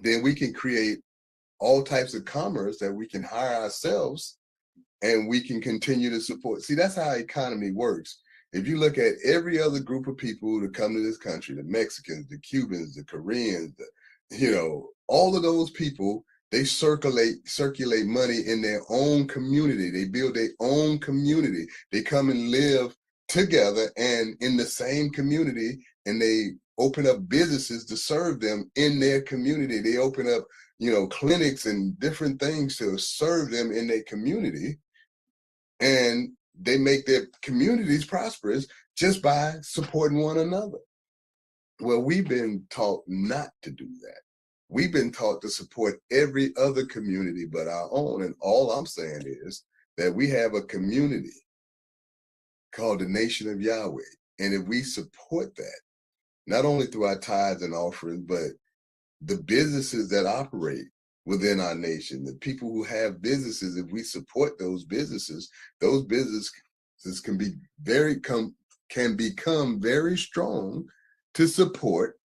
then we can create all types of commerce that we can hire ourselves and we can continue to support. See, that's how our economy works. If you look at every other group of people to come to this country, the Mexicans, the Cubans, the Koreans, all of those people, they circulate money in their own community. They build their own community. They come and live together and in the same community, and they open up businesses to serve them in their community. They open up, clinics and different things to serve them in their community. And they make their communities prosperous just by supporting one another. Well, we've been taught not to do that. We've been taught to support every other community but our own. And all I'm saying is that we have a community called the Nation of Yahweh. And if we support that, not only through our tithes and offerings, but the businesses that operate within our nation, the people who have businesses, if we support those businesses can become very strong to support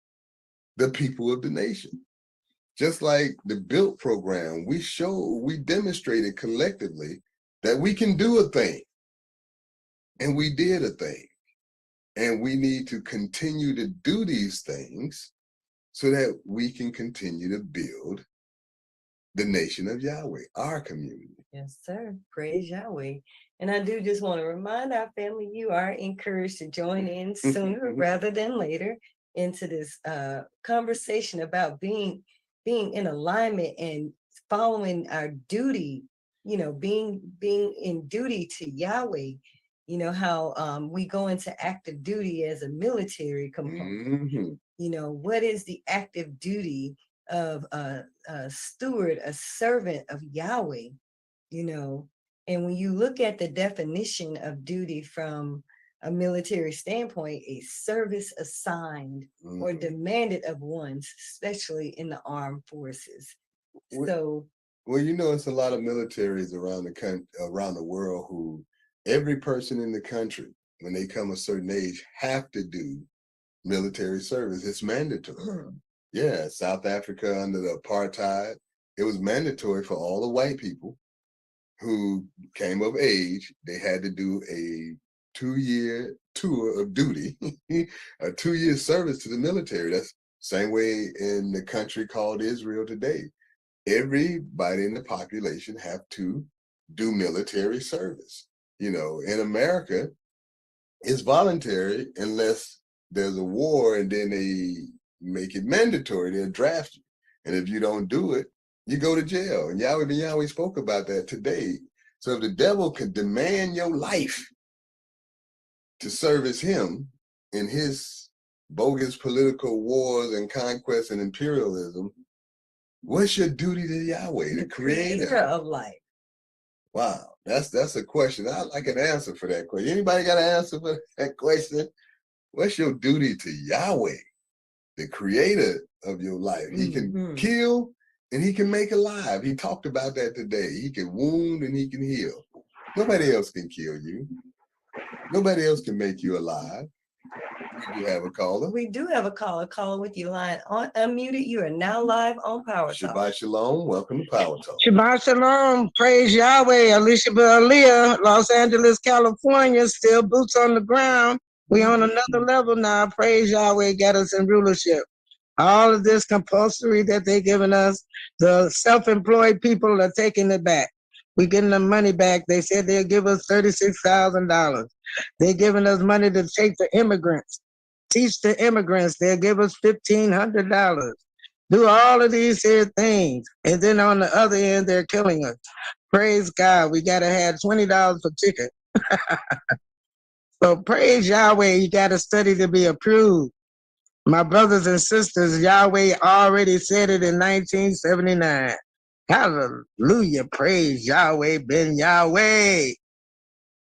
the people of the nation. Just like the BUILT program, we demonstrated collectively that we can do a thing. And we did a thing. And we need to continue to do these things so that we can continue to build the Nation of Yahweh, our community. Yes, sir. Praise Yahweh. And I do just want to remind our family, you are encouraged to join in sooner rather than later into this conversation about being in alignment and following our duty, being in duty to Yahweh. How we go into active duty as a military component. What is the active duty of a steward, a servant of Yahweh? And when you look at the definition of duty from a military standpoint, a service assigned or demanded of one, especially in the armed forces. So, it's a lot of militaries around the world who every person in the country, when they come a certain age, have to do military service. It's mandatory. Yeah, South Africa under the apartheid, it was mandatory for all the white people who came of age. They had to do a 2-year tour of duty, a 2-year service to the military. That's the same way in the country called Israel today. Everybody in the population have to do military service. In America, it's voluntary unless there's a war and then they make it mandatory. They'll draft you. And if you don't do it, you go to jail. And Yahweh spoke about that today. So if the devil could demand your life to service him in his bogus political wars and conquest and imperialism, what's your duty to Yahweh, the creator of life? Wow, that's a question. I'd like an answer for that question. Anybody got an answer for that question? What's your duty to Yahweh, the creator of your life? He can kill and he can make alive. He talked about that today. He can wound and he can heal. Nobody else can kill you. Nobody else can make you alive. We do have a caller. We do have a caller. Caller with your line on unmuted. You are now live on Power Talk. Shabbat Shalom. Welcome to Power Talk. Shabbat Shalom. Praise Yahweh. Alicia Baaliyah, Los Angeles, California. Still boots on the ground. We on another level now. Praise Yahweh. Got us in rulership. All of this compulsory that they giving us, the self-employed people are taking it back. We getting the money back. They said they'll give us $36,000. They're giving us money to take the immigrants, teach the immigrants. They'll give us $1,500. Do all of these here things. And then on the other end, they're killing us. Praise God. We got to have $20 for ticket. So praise Yahweh. You got to study to be approved. My brothers and sisters, Yahweh already said it in 1979. Hallelujah. Praise Yahweh, Ben Yahweh.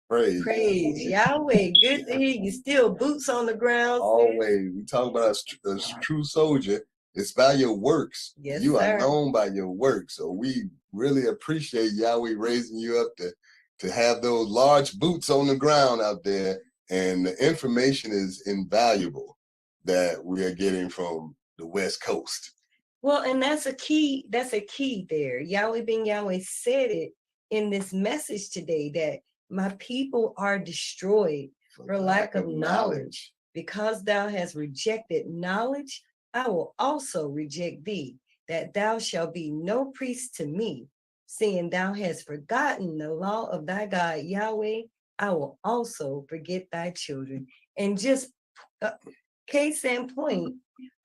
Praise Yahweh. Good to hear you. Still boots on the ground. Always. We talk about a true soldier. It's by your works. Yes, you sir. are known by your works. So we really appreciate Yahweh raising you up to have those large boots on the ground out there. And the information is invaluable that we are getting from the West Coast. Well, and that's a key there. Yahweh Ben Yahweh said it in this message today that my people are destroyed for lack of knowledge. Because thou hast rejected knowledge, I will also reject thee, that thou shalt be no priest to me. Seeing thou hast forgotten the law of thy God Yahweh, I will also forget thy children. And just case in point,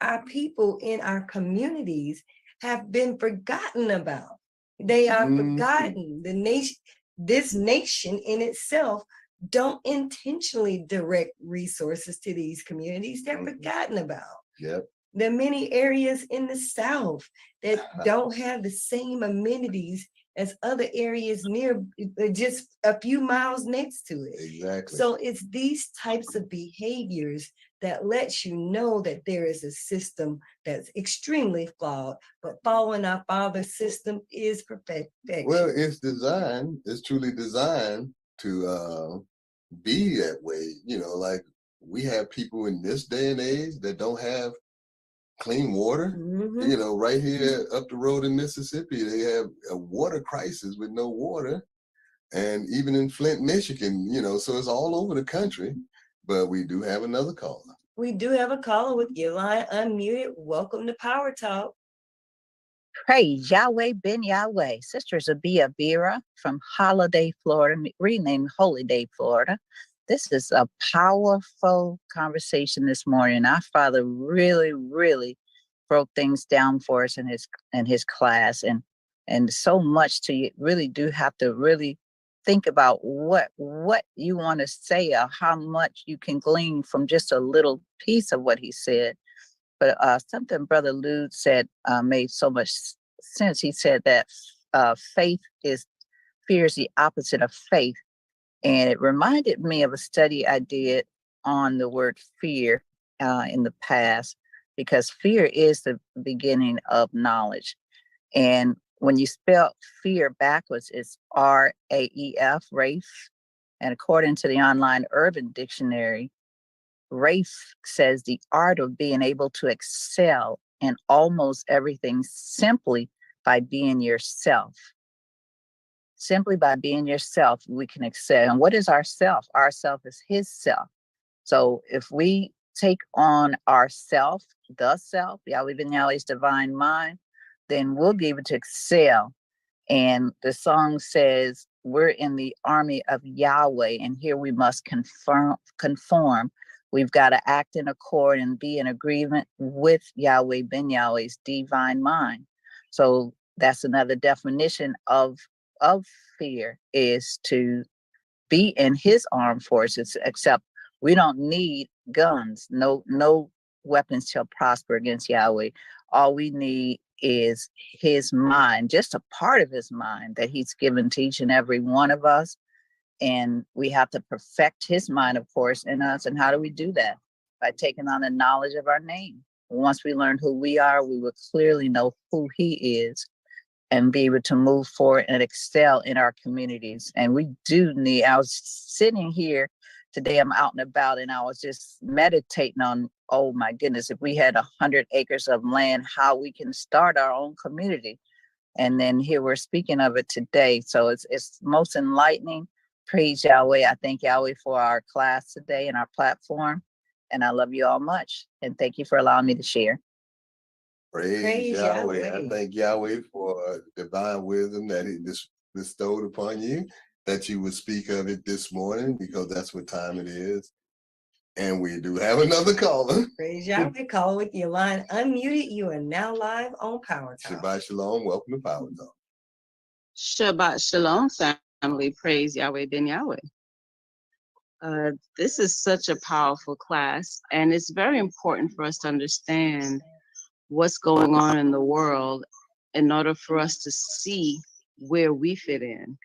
our people in our communities have been forgotten about. They are forgotten. The nation, this nation in itself, don't intentionally direct resources to these communities. They're forgotten about. Yep. There are many areas in the South that don't have the same amenities as other areas near, just a few miles next to it. Exactly. So it's these types of behaviors that lets you know that there is a system that's extremely flawed, but following our Father's system is perfection. Well, it's truly designed to be that way. You know, like we have people in this day and age that don't have clean water. You know, right here up the road in Mississippi, they have a water crisis with no water. And even in Flint, Michigan, you know, so it's all over the country. But we do have another caller. We do have a caller with your line unmuted. Welcome to Power Talk. Praise Yahweh Ben Yahweh. Sister Zabia Bira from Holiday, Florida, renamed Holy Day, Florida. This is a powerful conversation this morning. Our Father really, really broke things down for us in his class, and so much to you really do have to really think about what you want to say or how much you can glean from just a little piece of what he said. But something Brother Lude said made so much sense. He said that fear is the opposite of faith. And it reminded me of a study I did on the word fear in the past, because fear is the beginning of knowledge. And when you spell fear backwards, it's R-A-E-F, Rafe. And according to the online Urban Dictionary, Rafe says the art of being able to excel in almost everything simply by being yourself. Simply by being yourself, we can excel. And what is our self? Our self is his self. So if we take on our self, the self, Yahweh Ben Yahweh's divine mind, then we'll be able to excel. And the song says, we're in the army of Yahweh, and here we must conform. We've got to act in accord and be in agreement with Yahweh Ben Yahweh's divine mind. So that's another definition of fear, is to be in his armed forces, except we don't need guns. No weapons shall prosper against Yahweh. All we need is his mind, just a part of his mind that he's given to each and every one of us. And we have to perfect his mind, of course, in us. And how do we do that? By taking on the knowledge of our name. Once we learn who we are, we will clearly know who he is and be able to move forward and excel in our communities. And we do need, I was sitting here today, I'm out and about, and I was just meditating on, oh my goodness, if we had 100 acres of land, how we can start our own community. And then here we're speaking of it today. So it's most enlightening. Praise Yahweh. I thank Yahweh for our class today and our platform. And I love you all much. And thank you for allowing me to share. Praise Yahweh. I thank Yahweh for divine wisdom that he bestowed upon you, that you would speak of it this morning, because that's what time it is. And we do have another caller. Praise Yahweh. Call with your line unmuted. You are now live on Power Talk. Shabbat Shalom. Welcome to Power Talk. Shabbat Shalom, family. Praise Yahweh Ben Yahweh. This is such a powerful class, and it's very important for us to understand what's going on in the world in order for us to see where we fit in.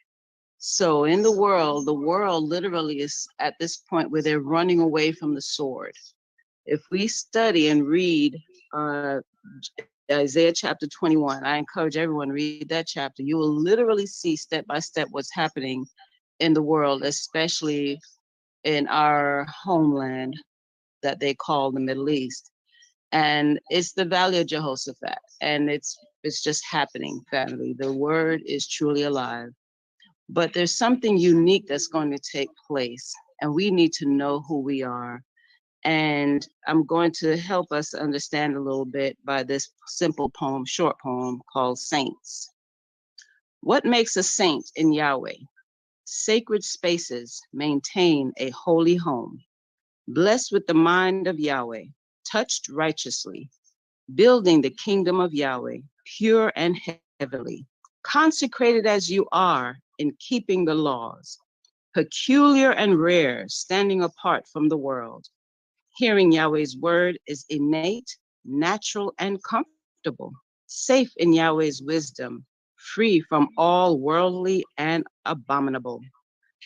So in the world literally is at this point where they're running away from the sword. If we study and read Isaiah chapter 21, I encourage everyone to read that chapter. You will literally see step by step what's happening in the world, especially in our homeland that they call the Middle East. And it's the Valley of Jehoshaphat, and it's just happening, family. The word is truly alive. But there's something unique that's going to take place, and we need to know who we are. And I'm going to help us understand a little bit by this simple poem, short poem called Saints. What makes a saint in Yahweh? Sacred spaces maintain a holy home, blessed with the mind of Yahweh, touched righteously, building the kingdom of Yahweh, pure and heavenly, consecrated as you are in keeping the laws, peculiar and rare, standing apart from the world. Hearing Yahweh's word is innate, natural, and comfortable, safe in Yahweh's wisdom, free from all worldly and abominable.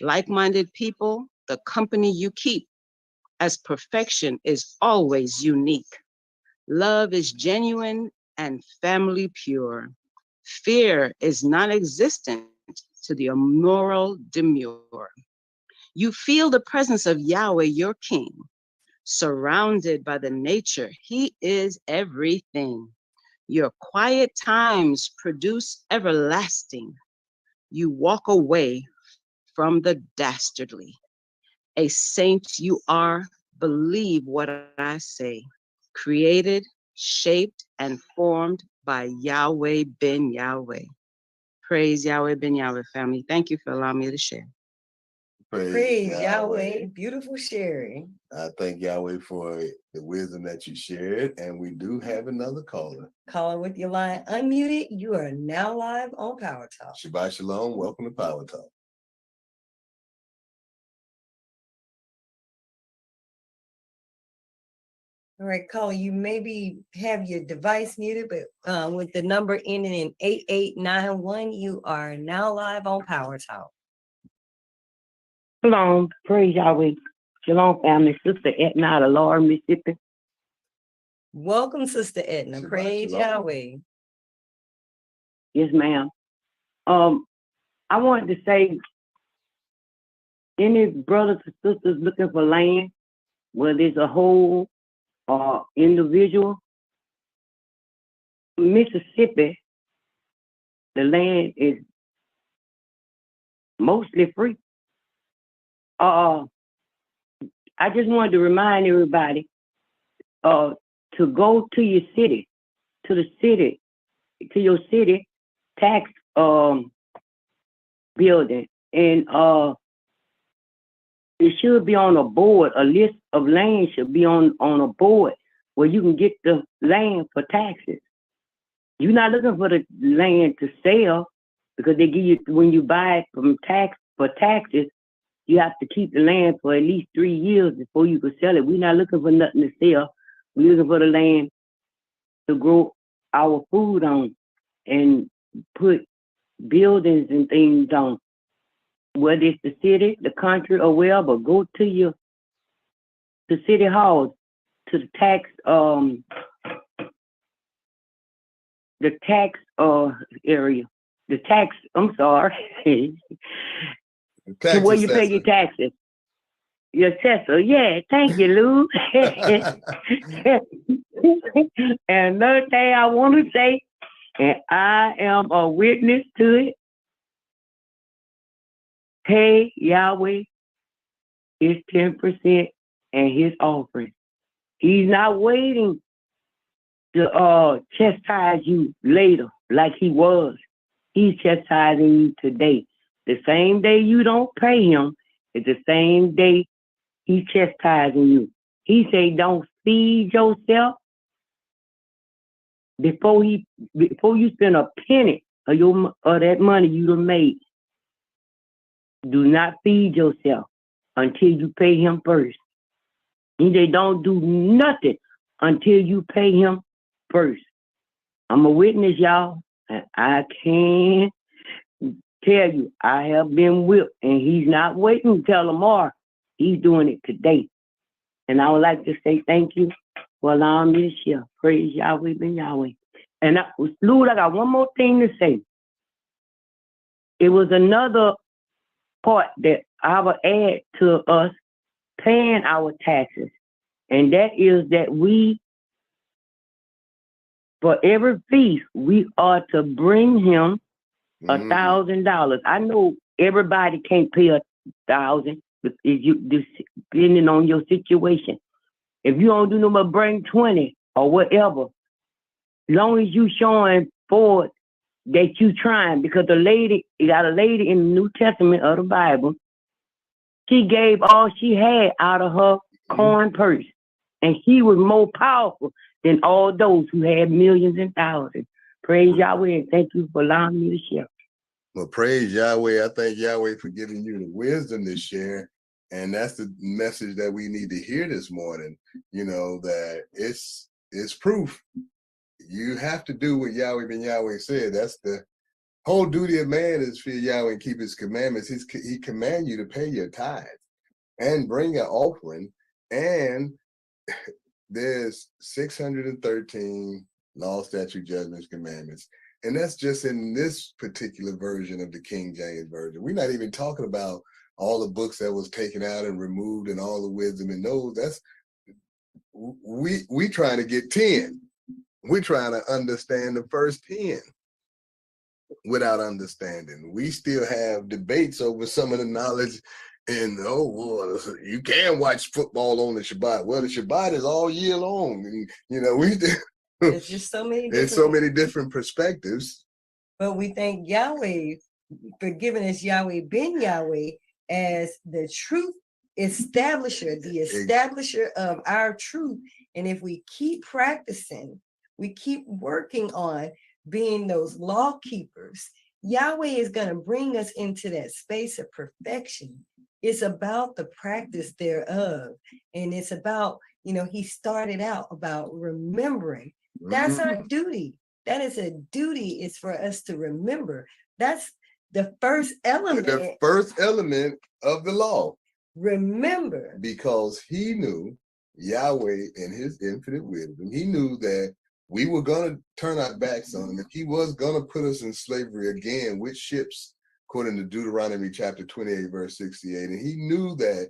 Like-minded people, the company you keep, as perfection is always unique. Love is genuine and family pure. Fear is non-existent to the immoral demure. You feel the presence of Yahweh, your king, surrounded by the nature. He is everything. Your quiet times produce everlasting. You walk away from the dastardly. A saint you are, believe what I say. Created, shaped, and formed by Yahweh ben Yahweh. Praise Yahweh ben Yahweh, family. Thank you for allowing me to share. Praise Yahweh. Beautiful sharing. I thank Yahweh for the wisdom that you shared, and we do have another caller. Caller with your line unmuted. You are now live on Power Talk. Shabbat Shalom. Welcome to Power Talk. All right, caller, you maybe have your device muted, but with the number ending in 8891, you are now live on Power Talk. Shalom, praise Yahweh. Shalom, family. Sister Edna out of Laura, Mississippi. Welcome, Sister Edna. Praise Yahweh. Yes, ma'am. I wanted to say, any brothers and sisters looking for land, whether it's a whole or individual, Mississippi, the land is mostly free. I just wanted to remind everybody to go to your city, to your city tax building, and it should be on a board. A list of land should be on a board where you can get the land for taxes. You're not looking for the land to sell, because they give you, when you buy it for taxes, you have to keep the land for at least 3 years before you can sell it. We're not looking for nothing to sell. We're looking for the land to grow our food on and put buildings and things on. Whether it's the city, the country, or wherever, go to the city hall, to the tax area. I'm sorry. To where you pay your taxes. Your assessor. Yeah, thank you, Lou. And another thing I want to say, and I am a witness to it, pay Yahweh his 10% and his offering. He's not waiting to chastise you later like he was. He's chastising you today. The same day you don't pay him is the same day he's chastising you. He say, don't feed yourself before you spend a penny of that money you done made. Do not feed yourself until you pay him first. He say, don't do nothing until you pay him first. I'm a witness, y'all, and I can't tell you, I have been whipped, and he's not waiting until tomorrow. He's doing it today. And I would like to say thank you for allowing me to share. Praise Yahweh, Ben Yahweh. And Lord, I got one more thing to say. It was another part that I will add to us paying our taxes. And that is that for every feast, we are to bring him $1,000. I know everybody can't pay $1,000 depending on your situation. If you don't do no but bring 20 or whatever, long as you showing forward that you trying, because you got a lady in the New Testament of the Bible, she gave all she had out of her coin purse, and she was more powerful than all those who had millions and thousands. Praise Yahweh, and thank you for allowing me to share. Well, praise Yahweh. I thank Yahweh for giving you the wisdom to share. And that's the message that we need to hear this morning, that it's proof. You have to do what Yahweh Ben Yahweh said. That's the whole duty of man, is fear Yahweh and keep his commandments. He command you to pay your tithe and bring an offering. And there's 613 law, statute, judgments, commandments. And that's just in this particular version of the King James Version. We're not even talking about all the books that was taken out and removed and all the wisdom in those. That's we trying to get 10. We're trying to understand the first 10 without understanding. We still have debates over some of the knowledge. And you can watch football on the Shabbat. Well, the Shabbat is all year long, and there's just so many. There's so many different perspectives. But we thank Yahweh for giving us Yahweh Ben Yahweh as the truth establisher, the establisher of our truth. And if we keep practicing, we keep working on being those law keepers, Yahweh is going to bring us into that space of perfection. It's about the practice thereof. And it's about, he started out about remembering. That's our duty. That is a duty. It's for us to remember. That's the first element. The first element of the law. Remember. Because he knew, Yahweh in his infinite wisdom, he knew that we were going to turn our backs on him. If he was going to put us in slavery again with ships, according to Deuteronomy chapter 28, verse 68. And he knew that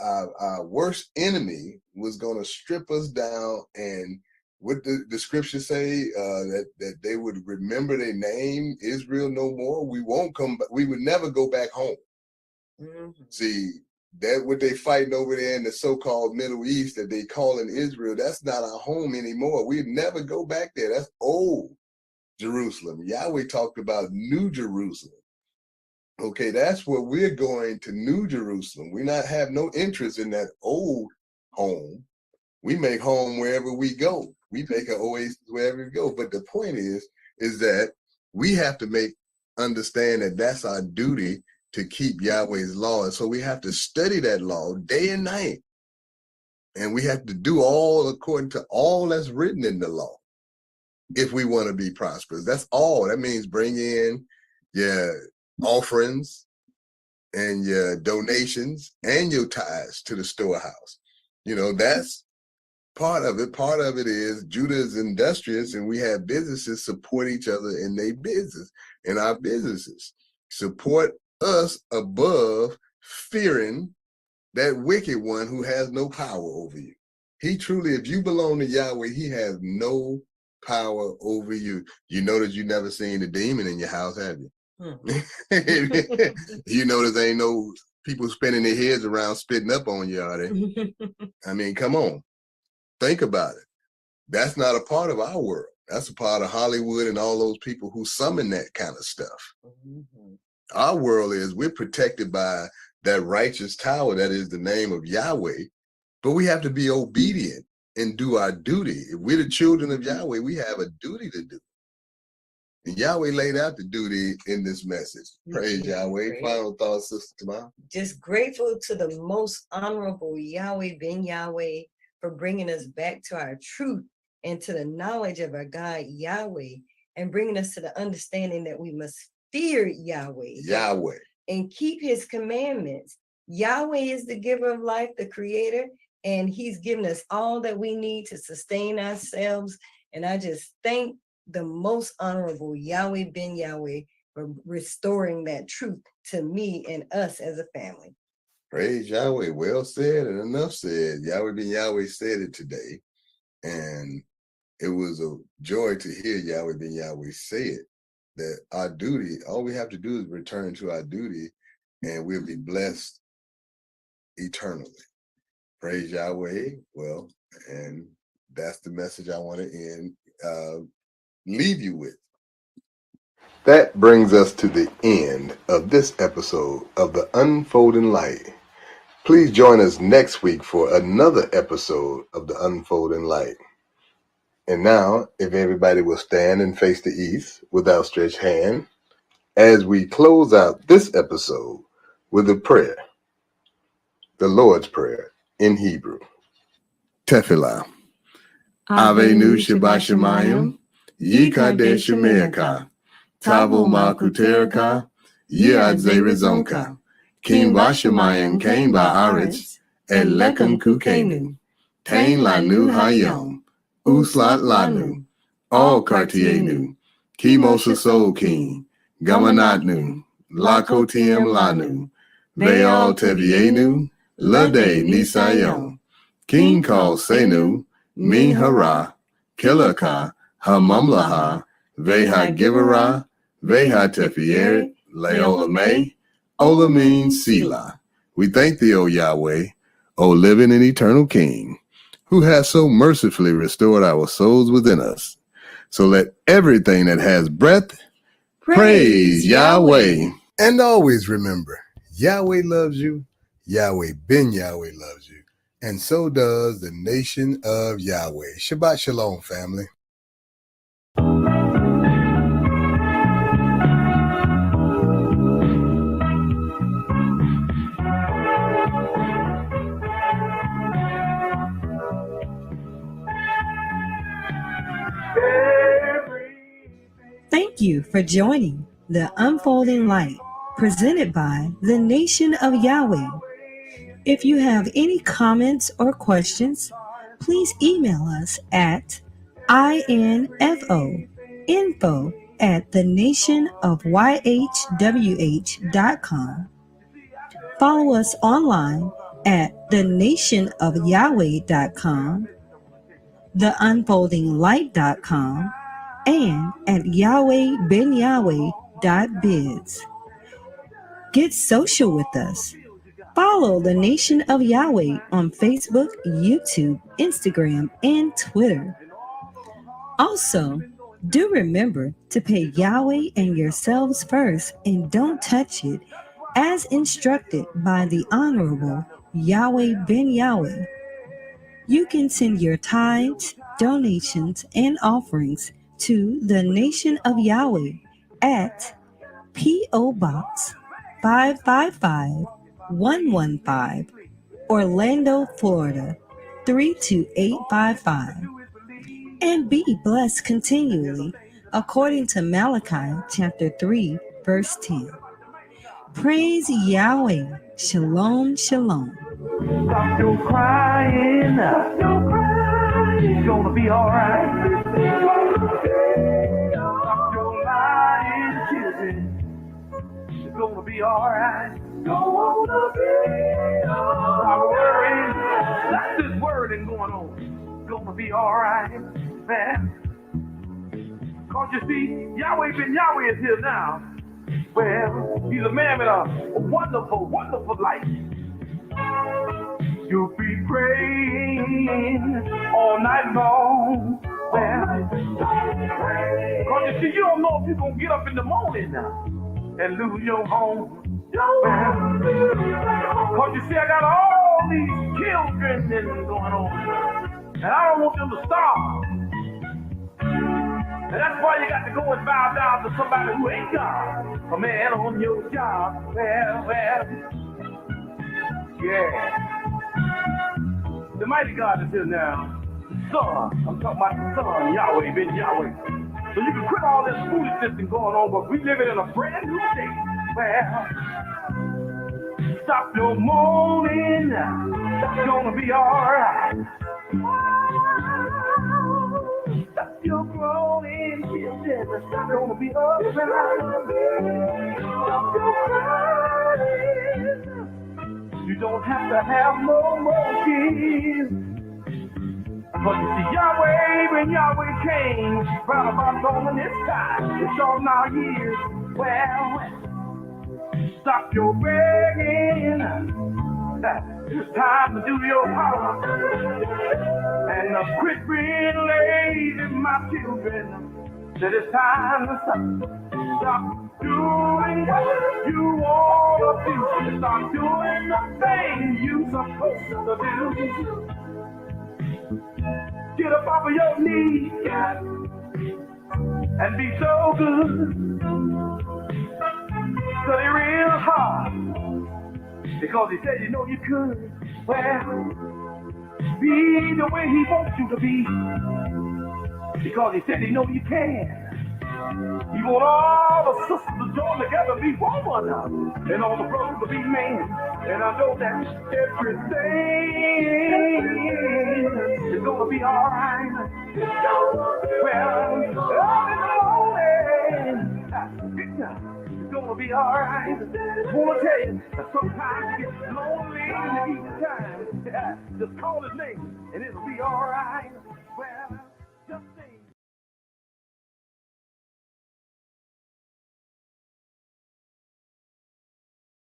our worst enemy was going to strip us down, and what the scriptures say, that they would remember their name, Israel, no more. We won't come back. We would never go back home. See, that what they fighting over there in the so-called Middle East that they calling Israel, that's not our home anymore. We'd never go back there. That's old Jerusalem. Yahweh talked about New Jerusalem. Okay, that's where we're going, to New Jerusalem. We not have no interest in that old home. We make home wherever we go. We make an oasis wherever we go. But the point is that we have to understand that that's our duty, to keep Yahweh's law. And so we have to study that law day and night. And we have to do all according to all that's written in the law if we want to be prosperous. That's all. That means bring in your offerings and your donations and your tithes to the storehouse. That's part of it. Part of it is Judah is industrious, and we have businesses support each other in their business. And our businesses support us above fearing that wicked one who has no power over you. He truly, if you belong to Yahweh, he has no power over you. You notice you never seen a demon in your house, have you? You notice ain't no people spinning their heads around spitting up on you, are they? I mean, come on. Think about it. That's not a part of our world. That's a part of Hollywood and all those people who summon that kind of stuff. Our world is, we're protected by that righteous tower that is the name of Yahweh, but we have to be obedient and do our duty. If we're the children of Yahweh, we have a duty to do. And Yahweh laid out the duty in this message. Praise Yahweh. Final thoughts, Sister Tamar? Just grateful to the most honorable Yahweh Ben Yahweh for bringing us back to our truth and to the knowledge of our God Yahweh, and bringing us to the understanding that we must fear Yahweh. Yahweh. And keep his commandments. Yahweh is the giver of life, the creator, and he's given us all that we need to sustain ourselves. And I just thank the most honorable Yahweh Ben Yahweh for restoring that truth to me and us as a family. Praise Yahweh. Well said and enough said. Yahweh Ben Yahweh said it today. And it was a joy to hear Yahweh Ben Yahweh say it, that our duty, all we have to do is return to our duty and we'll be blessed eternally. Praise Yahweh. Well, and that's the message I want to leave you with. That brings us to the end of this episode of The Unfolding Light. Please join us next week for another episode of The Unfolding Light. And now, if everybody will stand and face the east with outstretched hand, as we close out this episode with a prayer, the Lord's Prayer in Hebrew. Tefillah. Avenu Shabbat Shemayim, Yikadesh Shemeaka, Tavo Malkuterika, Yad Zerizonka, Kim Bashamayim Kain Ba'aretz, Et Lekum Kukenu, Tain Lanu Hayom, Uslat Lanu, All Kartienu, Kimosa Sol King, Gamanatnu, Lakotiem Lanu, Veal Tevienu, Lade Nisayom, King Kal Senu, Min Hara, Kilaka, Hamamlaha, Veha Givera, Veha Tefieret, Leolame, Olamin Sila. We thank thee, O Yahweh, O living and eternal King, who has so mercifully restored our souls within us. So let everything that has breath praise Yahweh. And always remember, Yahweh loves you, Yahweh Ben Yahweh loves you, and so does the nation of Yahweh. Shabbat Shalom, family. Thank you for joining The Unfolding Light, presented by the Nation of Yahweh. If you have any comments or questions, please email us at info@thenationofyhwh.com. Follow us online at thenationofyahweh.com, theunfoldinglight.com, and at yahwehbenyahweh.biz. Get social with us. Follow the Nation of Yahweh on Facebook, YouTube, Instagram, and Twitter. Also, do remember to pay Yahweh and yourselves first and don't touch it, as instructed by the Honorable Yahweh Ben Yahweh. You can send your tithes, donations, and offerings to the Nation of Yahweh at P.O. Box 555-115, Orlando, Florida 32855. And be blessed continually, according to Malachi chapter 3, verse 10. Praise Yahweh. Shalom, shalom. Stop your crying. Stop your crying. It's gonna be alright. Stop your lying, children. It's gonna be alright. Gonna be alright. Stop worrying. That's this wording going on. It's gonna be alright, man. Cause you see, Yahweh Ben Yahweh is here now. Well, he's a man with a wonderful, wonderful life. You'll be praying all night long. Well, cause you see, you don't know if you're gonna get up in the morning now and lose your home. Well, cause you see, I got all these children going on, and I don't want them to starve. And that's why you got to go and bow down to somebody who ain't God. A man on your job. Well, yeah. The mighty God is here now. The Son. I'm talking about the Son, Yahweh, Ben Yahweh. So you can quit all this foolishness and going on, but we living in a brand new day. Well, stop your moaning. It's gonna be alright. Stop your groaning. It's gonna be alright. Stop your crying. You don't have to have no more kids. But you see, Yahweh, when Yahweh came, round about on this time, it's all now years. Well, stop your begging. It's time to do your part. And quit being lazy, my children. That it's time to stop doing what you want to do. Start doing the things you're supposed to do. Get up off of your knees, God, and be so good. Study real hard, because he said you know you could. Well, be the way he wants you to be, because he said he know you can. He want all the sisters to join together, be woman, and all the brothers to be men. And I know that everything is gonna be alright. Well, it's gonna be alright. I wanna tell you that sometimes you get lonely in the evening time. Just call his name and it'll be alright.